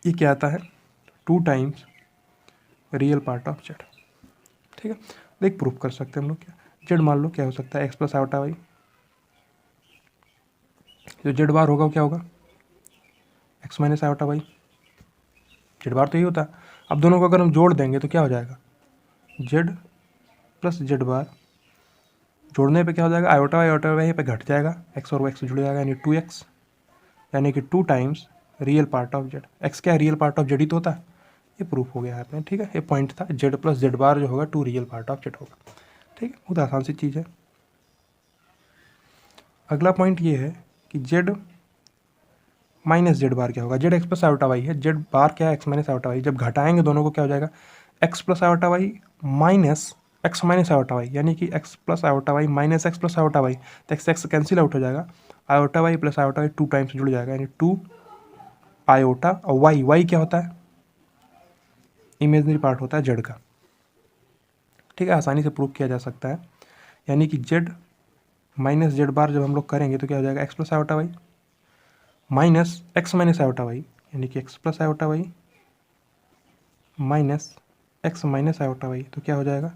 A: ये क्या आता है, 2 times real part of Z, ठीक है। देख प्रूफ कर सकते हैं हम लोग, क्या जेड मान लो क्या हो सकता है एक्स प्लस आयोटा वाई, जो जेड बार होगा वो क्या होगा X minus iota Y, Z bar तो यही होता है। अब दोनों को अगर हम जोड़ देंगे तो क्या हो जाएगा, जेड प्लस जेड बार, जोड़ने पे क्या हो जाएगा, आयोटा वाई पे घट जाएगा, एक्स और एक्स जुड़ जाएगा यानी 2x, यानी कि 2 times real part of Z. X क्या है, रियल पार्ट ऑफ जेड ही तो होता है, ये प्रूफ हो गया यहाँ पे, ठीक है। ये पॉइंट था, जेड प्लस जेड बार जो होगा 2 रियल पार्ट ऑफ जेड होगा, ठीक है। बहुत आसान सी चीज़ है। अगला पॉइंट ये है कि जेड माइनस जेड बार क्या होगा, z x plus iota y है, जेड बार क्या है एक्स माइनस आयोटा वाई, जब घटाएंगे दोनों को क्या हो जाएगा x plus iota y minus x minus iota y, यानी कि x plus iota y minus x plus iota y, तो एक्स एक्स कैंसिल आउट हो जाएगा, iota y plus iota y 2 times जुड़ जाएगा, यानी 2 आयोटा, और वाई, वाई क्या होता है, इमेजनरी पार्ट होता है जेड का, ठीक है। आसानी से प्रूव किया जा सकता है, यानी कि जेड माइनस जेड बार जब हम लोग करेंगे तो क्या हो जाएगा x plus iota y minus x minus iota y, यानी कि x plus iota y minus x minus iota y, तो क्या हो जाएगा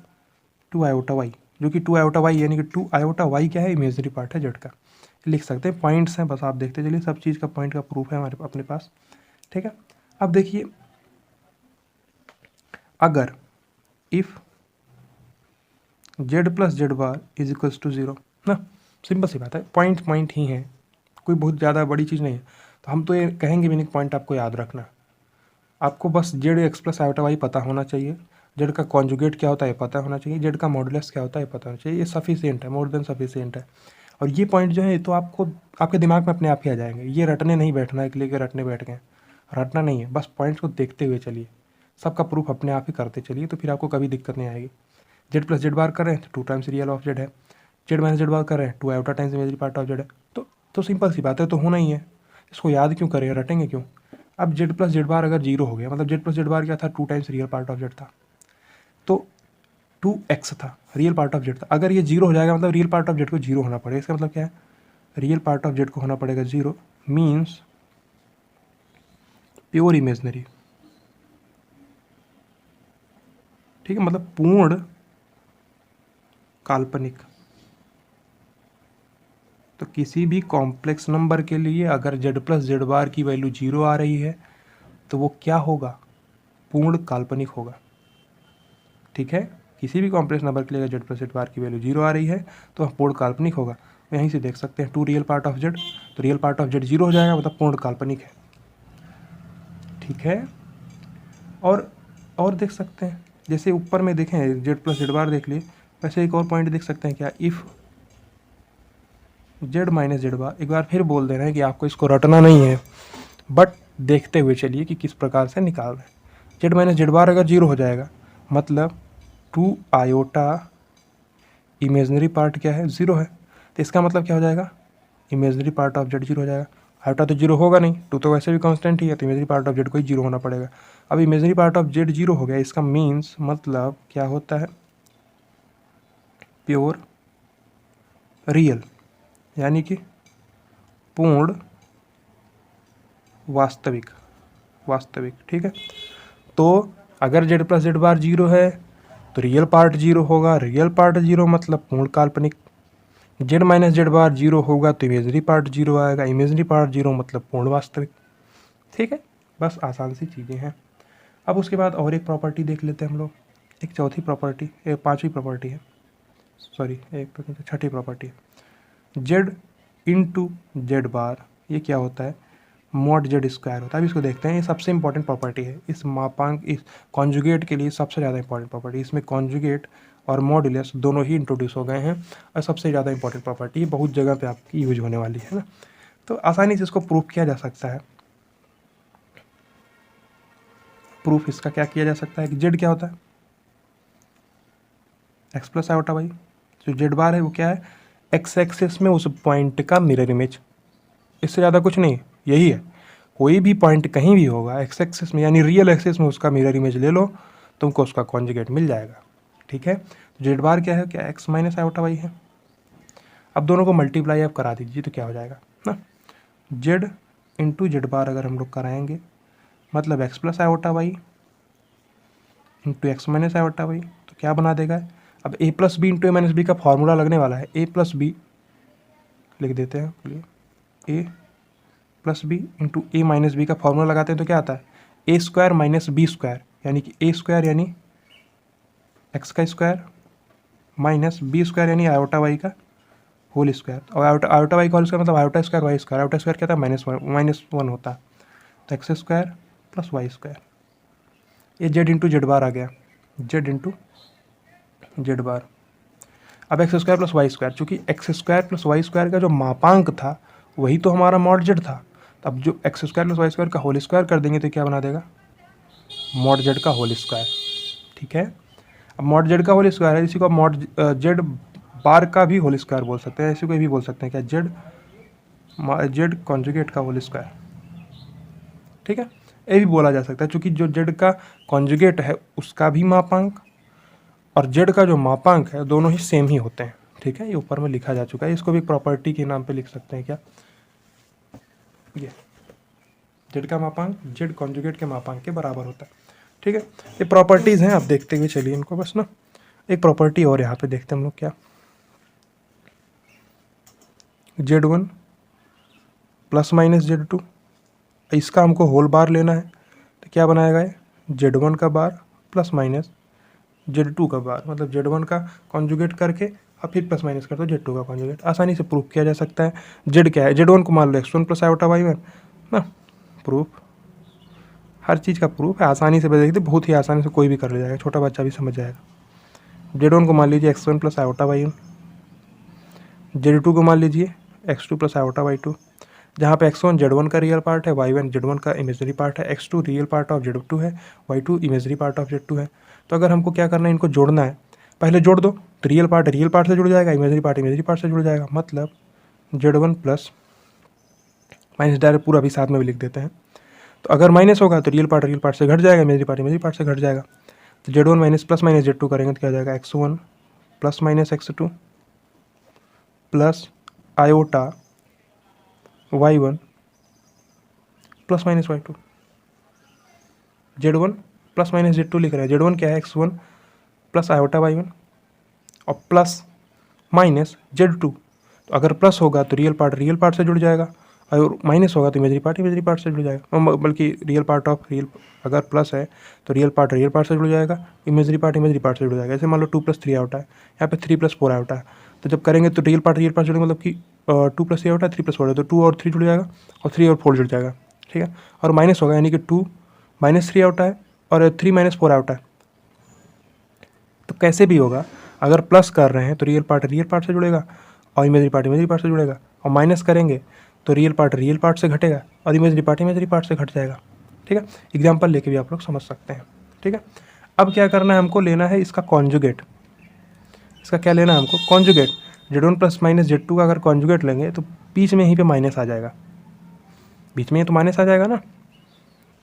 A: 2 आयोटा वाई, जो कि 2 आयोटा वाई यानी कि 2 आयोटा वाई क्या है, इमेजनरी पार्ट है जेड का। लिख सकते हैं, पॉइंट्स हैं, बस आप देखते चलिए, सब चीज़ का पॉइंट का प्रूफ है हमारे अपने पास, ठीक है। अब देखिए, अगर if z plus z bar is equals to 0 ना, सिंपल सी बात है, पॉइंट ही है, कोई बहुत ज़्यादा बड़ी चीज़ नहीं है, तो हम तो ये कहेंगे भी नहीं, पॉइंट आपको याद रखना, आपको बस z x plus iota y पता होना चाहिए, जेड का कॉन्जुगेट क्या होता है पता होना चाहिए, जेड का मॉडुलस क्या होता है पता होना चाहिए, ये सफिशिएंट है, मोर देन सफिशिएंट है। और ये पॉइंट जो है तो आपको आपके दिमाग में अपने आप ही आ जाएंगे, ये रटने नहीं बैठना है कि लेके रटने बैठ गए, रटना नहीं है, बस पॉइंट्स को देखते हुए चलिए, सबका प्रूफ अपने आप ही करते चलिए, तो फिर आपको कभी दिक्कत नहीं आएगी। जेड प्लस जेड बार कर रहे हैं तो 2 टाइम्स रियल ऑफ जेड है, जेड माइनस जेड बार कर रहे हैं 2 iota times imaginary part of Z है, तो सिंपल सी बात है, तो होना ही है, इसको याद क्यों करें, रटेंगे क्यों। अब जेड प्लस जेड बार अगर 0 हो गया, मतलब जेड प्लस जेड बार क्या था, 2 times real part of Z था, तो 2x था, रियल पार्ट ऑफ जेड था, अगर ये 0 हो जाएगा मतलब रियल पार्ट ऑफ जेड को 0 होना पड़ेगा, इसका मतलब क्या है, रियल पार्ट ऑफ जेड को होना पड़ेगा 0, मीन्स प्योर इमेजनरी, ठीक है, मतलब पूर्ण काल्पनिक। तो किसी भी कॉम्प्लेक्स नंबर के लिए अगर जेड प्लस जेड बार की वैल्यू 0 आ रही है तो वो क्या होगा, पूर्ण काल्पनिक होगा, ठीक है। किसी भी कॉम्प्लेक्स नंबर के लिए अगर जेड प्लस जेड बार की वैल्यू 0 आ रही है तो वह पूर्ण काल्पनिक होगा। यहीं से देख सकते हैं 2 रियल पार्ट ऑफ जेड, तो रियल पार्ट ऑफ जेड 0 हो जाएगा, मतलब पूर्ण काल्पनिक है। ठीक है, और देख सकते हैं जैसे ऊपर में देखें जेड प्लस जेड बार देख लिए, वैसे एक और पॉइंट देख सकते हैं क्या, इफ़ जेड माइनस जेड बार। एक बार फिर बोल दे रहे हैं कि आपको इसको रटना नहीं है, बट देखते हुए चलिए कि किस प्रकार से निकाल रहे हैं। जेड माइनस जेड बार अगर 0 हो जाएगा, मतलब 2 आयोटा इमेजनरी पार्ट क्या है, 0 है, तो इसका मतलब क्या हो जाएगा, इमेजनरी पार्ट ऑफ जेड 0 हो जाएगा। आयोटा तो 0 होगा नहीं, 2 तो वैसे भी कांस्टेंट ही है, तो इमेजनरी पार्ट ऑफ जेड को ही 0 होना पड़ेगा। अब इमेजनरी पार्ट ऑफ जेड 0 हो गया, इसका मीन्स मतलब क्या होता है, प्योर रियल, यानी कि पूर्ण वास्तविक। ठीक है, तो अगर जेड प्लस जेड बार 0 है तो रियल पार्ट 0 होगा, रियल पार्ट 0 मतलब पूर्ण काल्पनिक। जेड माइनस जेड बार 0 होगा तो इमेजनरी पार्ट 0 आएगा, इमेजनरी पार्ट 0 मतलब पूर्ण वास्तविक। ठीक है, बस आसान सी चीज़ें हैं। अब उसके बाद और एक प्रॉपर्टी देख लेते हैं हम लोग, एक चौथी प्रॉपर्टी, एक पांचवी प्रॉपर्टी है, सॉरी एक तो छठी प्रॉपर्टी है, जेड इंटू जेड बार, ये क्या होता है, मॉड जेड स्क्वायर होता है। अब इसको देखते हैं, ये सबसे इंपॉर्टेंट प्रॉपर्टी है इस मापांक, इस कॉन्जुगेट के लिए सबसे ज़्यादा इंपॉर्टेंट प्रॉपर्टी। इसमें कॉन्जुगेट और मॉडुलस दोनों ही इंट्रोड्यूस हो गए हैं, और सबसे ज़्यादा इंपॉर्टेंट प्रॉपर्टी बहुत जगह पे आपकी यूज होने वाली है ना, तो आसानी से इसको प्रूफ किया जा सकता है। प्रूफ इसका क्या किया जा सकता है कि जेड क्या होता है, एक्स प्लस आयोटा वाई। जो जेड बार है वो क्या है, एक्स एक्सिस में उस पॉइंट का मिरर इमेज, इससे ज़्यादा कुछ नहीं, यही है। कोई भी पॉइंट कहीं भी होगा एक्स एक्सिस में, यानी रियल एक्सिस में उसका मिरर इमेज ले लो, तुमको उसका कॉन्जुगेट मिल जाएगा। ठीक है, तो जेड बार क्या है, क्या एक्स माइनस आयोटा वाई है। अब दोनों को मल्टीप्लाई आप करा दीजिए तो क्या हो जाएगा ना, जेड इंटू जेड बार अगर हम लोग कराएंगे, मतलब x plus iota y into x minus iota y, तो क्या बना देगा। अब a plus b into a minus b का फॉर्मूला लगने वाला है, ए प्लस बी लिख देते हैं, a plus b into a minus b का फॉर्मूला लगाते हैं तो क्या आता है, a square minus b square, यानी कि ए स्क्वायर यानी एक्स का स्क्वायर माइनस बी स्क्वायर यानी आयोटा वाई का होल स्क्वायर, और आयोटा वाई का होल स्क्वायर मतलब iota square Y square, iota square क्या था, -1 होता, तो X square plus Y square. ये जेड इंटू जेड बार आ गया, जेड इंटू जेड बार। अब X square plus Y square, चूँकि X square plus Y square का जो मापांक था वही तो हमारा मॉड जेड था, अब जो x square plus Y square का होल स्क्वायर कर देंगे तो क्या बना देगा, मॉड जेड का होल स्क्वायर। ठीक है, अब मॉड जेड का होल स्क्वायर है, इसी को मॉड जेड बार का भी होल स्क्वायर बोल सकते हैं, इसी को भी बोल सकते हैं क्या, जेड कॉन्जुगेट का होल स्क्वायर। ठीक है, ये भी बोला जा सकता है, चूँकि जो जेड का कॉन्जुगेट है उसका भी मापांक और जेड का जो मापांक है दोनों ही सेम ही होते हैं। ठीक है, ये ऊपर में लिखा जा चुका है, इसको भी प्रॉपर्टी के नाम पे लिख सकते हैं क्या, ये जेड का मापांक जेड कॉन्जुगेट के मापांक के बराबर होता है। ठीक है, ये प्रॉपर्टीज़ हैं, आप देखते हुए चलिए इनको बस ना। एक प्रॉपर्टी और यहाँ पे देखते हैं हम लोग, क्या, Z1 प्लस माइनस Z2, इसका हमको होल बार लेना है, तो क्या बनाएगा ये, Z1 का बार प्लस माइनस Z2 का बार, मतलब Z1 का कॉन्जुगेट करके और फिर प्लस माइनस कर दो Z2 का कॉन्जुगेट, आसानी से प्रूफ किया जा सकता है। जेड क्या है, Z1 को मान लो x1 प्लस आयोटा y1 ना, प्रूफ, हर चीज़ का प्रूफ है, आसानी से देखते, बहुत ही आसानी से कोई भी कर ले जाएगा, छोटा बच्चा भी समझ जाएगा। Z1 को मान लीजिए x1 plus iota y1, Z2 को मान लीजिए x2 प्लस आयोटा y2, जहाँ पे x1 Z1 का रियल पार्ट है, y1 Z1 का इमेजनरी पार्ट है, x2 real part of Z2 है, y2 imaginary part of Z2 है। तो अगर हमको क्या करना है, इनको जोड़ना है, पहले जोड़ दो, तो रियल पार्ट से जुड़ जाएगा, इमेजनरी पार्ट से जुड़ जाएगा, मतलब Z1 प्लस माइनस, डायरेक्ट पूरा भी साथ में भी लिख देते हैं। तो अगर माइनस होगा तो रियल पार्ट से घट जाएगा, इमेजनरी पार्ट से घट जाएगा, तो Z1 minus plus minus Z2 करेंगे तो क्या हो जाएगा, x1 plus minus x2 plus iota y1 plus minus y2। Z1 plus minus Z2 लिख रहे हैं, Z1 क्या है, x1 प्लस आयोटा y1 और प्लस माइनस Z2, तो अगर प्लस होगा तो रियल पार्ट से जुड़ जाएगा, और माइनस होगा तो इमेजनरी पार्ट से जुड़ जाएगा, बल्कि रियल पार्ट ऑफ रियल, अगर प्लस है तो रियल पार्ट से जुड़ जाएगा, इमेजनरी पार्ट से जुड़ जाएगा। जैसे मान लो 2 + 3 आयोटा है, यहाँ पे 3 + 4 आयोटा है, तो जब करेंगे तो रियल पार्ट जुड़ेगा, मतलब कि 2 + 3 होता है, 3 + 4 है, तो 2 और 3 जुड़ जाएगा और 3 और 4 जुड़ जाएगा, ठीक है। और माइनस होगा, यानी कि 2 - 3 आउट है और 3 - 4 आउट है। तो कैसे भी होगा, अगर प्लस कर रहे हैं तो रियल पार्ट से जुड़ेगा और इमेजरी पार्ट से जुड़ेगा, और माइनस करेंगे तो रियल पार्ट से घटेगा और इमेजरी पार्ट से घट जाएगा, ठीक है। एग्जाम्पल लेके भी आप लोग समझ सकते हैं, ठीक है। अब क्या करना है, हमको लेना है इसका कॉन्जुगेट। इसका क्या लेना है हमको, कॉन्जुगेट। Z1 + Z2 का अगर कॉन्जुगेट लेंगे तो बीच में यहीं पे माइनस आ जाएगा, बीच में ये तो माइनस आ जाएगा ना।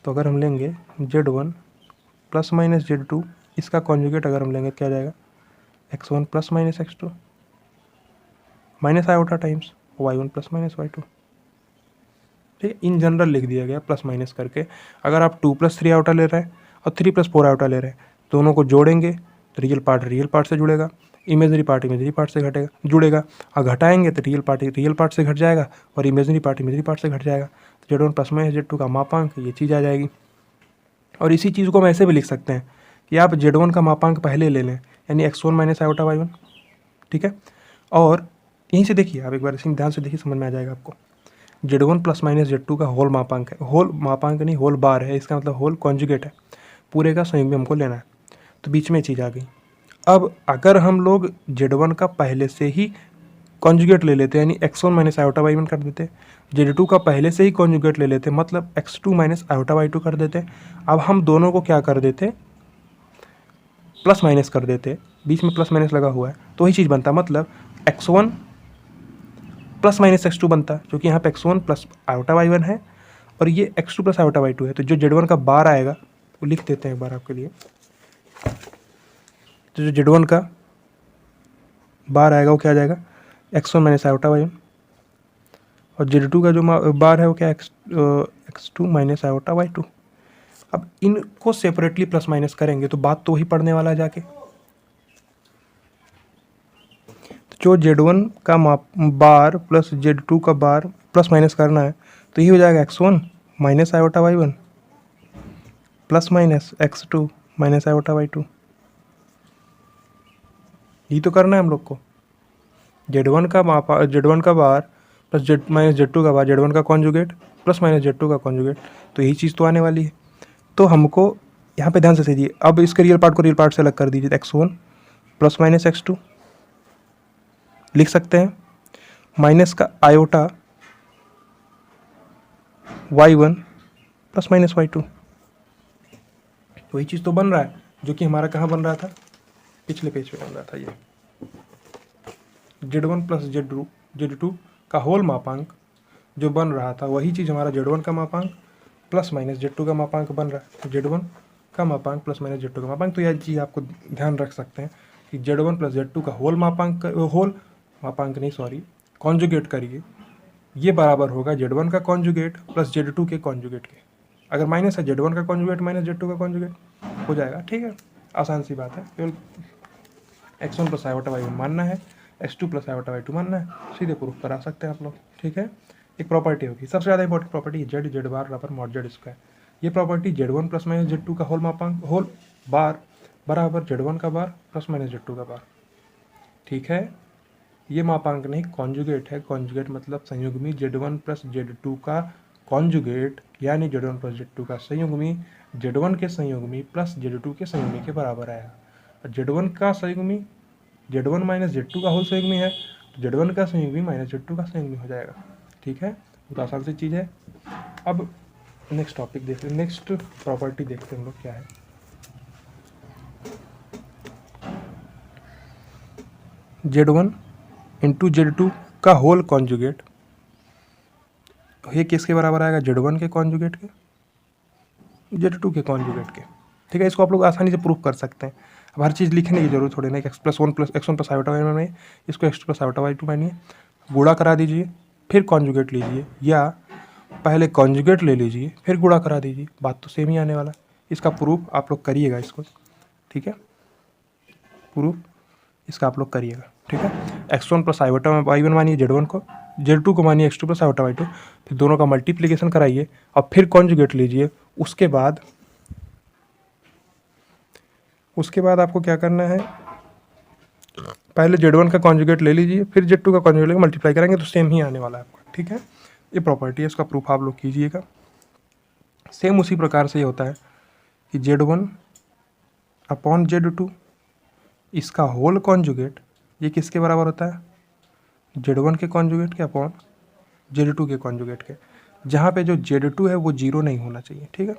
A: तो अगर हम लेंगे Z1 + Z2, इसका कॉन्जुगेट अगर हम लेंगे, क्या जाएगा, X1 + X2 minus iota times Y1 + Y2, ठीक है। इन जनरल लिख दिया गया प्लस माइनस करके। अगर आप 2 + 3 आयोटा ले रहे हैं और 3 + 4 आयोटा ले रहे हैं, दोनों को जोड़ेंगे तो रियल पार्ट से जुड़ेगा, इमेजरी पार्ट से जुड़ेगा, और घटाएंगे तो रियल पार्ट से घट जाएगा और इमेजरी पार्ट से घट जाएगा। तो Z1 + Z2 का मापांक ये चीज़ आ जाएगी। और इसी चीज़ को हम ऐसे भी लिख सकते हैं कि आप Z1 का मापांक पहले ले लें, यानी X1 - आयोटा Y1, ठीक है। और यहीं से देखिए, आप एक बार इसी ध्यान से देखिए, समझ में आ जाएगा आपको। Z1 + Z2 का होल मापांक है, होल मापांक नहीं, होल बार है, इसका मतलब होल कॉन्जुगेट है, पूरे का संयुग्म हमको लेना है। तो बीच में चीज़ आ गई। अब अगर हम लोग Z1 का पहले से ही कॉन्जुगेट ले लेते, यानी X1 - आयोटा Y1 कर देते, Z2 का पहले से ही कॉन्जुगेट ले लेते, मतलब X2 - आयोटा Y2 कर देते। अब हम दोनों को क्या कर देते, प्लस माइनस कर देते, बीच में प्लस माइनस लगा हुआ है तो वही चीज़ बनता, मतलब X1 + X2 बनता, क्योंकि यहाँ पे X1 + आयोटा Y1 है और ये X2 + आयोटा Y2 है। तो जो Z1 का बार आएगा वो लिख देते हैं एक बार आपके लिए। तो जो Z1 का बार आएगा वो क्या आ जाएगा, X1 - आयोटा Y1, और Z2 का जो बार है वो क्या, X2 - आयोटा Y2। अब इनको सेपरेटली प्लस माइनस करेंगे तो बात तो वही पढ़ने वाला है जाके। तो जो Z1 का बार प्लस Z2 का बार प्लस माइनस करना है तो ये हो जाएगा X1 - iota Y1 plus minus X2 - iota Y2। यही तो करना है हम लोग को। Z1 का बार प्लस Z2 का बार, Z1 का कॉन्जुगेट प्लस Z2 का कॉन्जुगेट, तो यही चीज़ तो आने वाली है। तो हमको यहाँ पे ध्यान से समझिए। अब इसके रियल पार्ट को रियल पार्ट से अलग कर दीजिए, X1 + X2 लिख सकते हैं, माइनस का आयोटा Y1 + Y2। वही चीज़ तो बन रहा है जो कि हमारा कहाँ बन रहा था, पिछले पेज पे बन रहा था। ये Z1 + Z2 का होल मापांक जो बन रहा था, वही चीज़ हमारा Z1 का मापांक प्लस माइनस Z2 का मापांक बन रहा है। Z1 का मापांक प्लस माइनस Z2 का मापांक, तो यह चीज़ आपको ध्यान रख सकते हैं कि Z1 + Z2 का कॉन्जुगेट करिए, ये बराबर होगा Z1 का कॉन्जुगेट प्लस Z2 के कॉन्जुगेट के। अगर माइनस है Z1 का कॉन्जुगेट माइनस Z2 का कॉन्जुगेट हो जाएगा, ठीक है। आसान सी बात है, केवल X1 + आयोटा Y1 मानना है, X2 + आयोटा Y2 मानना है, सीधे प्रूफ करा सकते हैं आप लोग, ठीक है। एक प्रॉपर्टी होगी, सबसे ज़्यादा इंपॉर्टेंट प्रॉपर्टी Z बार बराबर mod Z²। ये प्रॉपर्टी Z1 + Z2 का होल बार बराबर Z1 का बार प्लस माइनस Z2 का बार, ठीक है। ये मापांक नहीं, कॉन्जुगेट है। कॉन्जुगेट मतलब संयुग्मी, Z1 + Z2 का कॉन्जुगेट, यानी Z1 + Z2 का संयुग्मी Z1 के संयुग्मी प्लस Z2 के संयुग्मी के बराबर आएगा। Z1 का संयुग्मी Z1 - Z2 का होल संयुग्मी है, तो Z1 का संयुग्मी माइनस Z2 का संयुग्मी हो जाएगा, ठीक है। बहुत आसान सी चीज़ है। अब नेक्स्ट टॉपिक देखते हैं, नेक्स्ट प्रॉपर्टी देखते हैं हम लोग क्या है। Z1 × Z2 का होल कॉन्जुगेट, ये किसके बराबर आएगा, Z1 के कॉन्जुगेट के, Z2 के कॉन्जुगेट के, ठीक है। इसको आप लोग आसानी से प्रूफ कर सकते हैं। अब हर चीज़ लिखने की जरूरत थोड़ी नहीं, X1 + आयोटा Y1 में इसको X2 + आयोटा Y2 मानिए, गुणा करा दीजिए, फिर कॉन्जुगेट लीजिए, या पहले कॉन्जुगेट ले लीजिए फिर गुणा करा दीजिए, बात तो सेम ही आने वाला। इसका प्रूफ आप लोग करिएगा इसको, ठीक है। प्रूफ इसका आप लोग करिएगा, ठीक है। X1 + आयोटा Y1 मानिए Z1 को, Z2 को मानिए X2 + आयोटा Y2, फिर दोनों का मल्टीप्लिकेशन कराइए और फिर कॉन्जुगेट लीजिए। उसके बाद आपको क्या करना है, पहले Z1 का कॉन्जुगेट ले लीजिए, फिर Z2 का कॉन्जुगेट लेके मल्टीप्लाई करेंगे तो सेम ही आने वाला है आपका, ठीक है। ये प्रॉपर्टी है, इसका प्रूफ आप लोग कीजिएगा। सेम उसी प्रकार से ये होता है कि Z1 अपॉन Z2 इसका होल कॉन्जुगेट ये किसके बराबर होता है, Z1 के कॉन्जुगेट के अपॉन Z2 के कॉन्जुगेट के, जहाँ पे जो Z2 है वो जीरो नहीं होना चाहिए, ठीक है।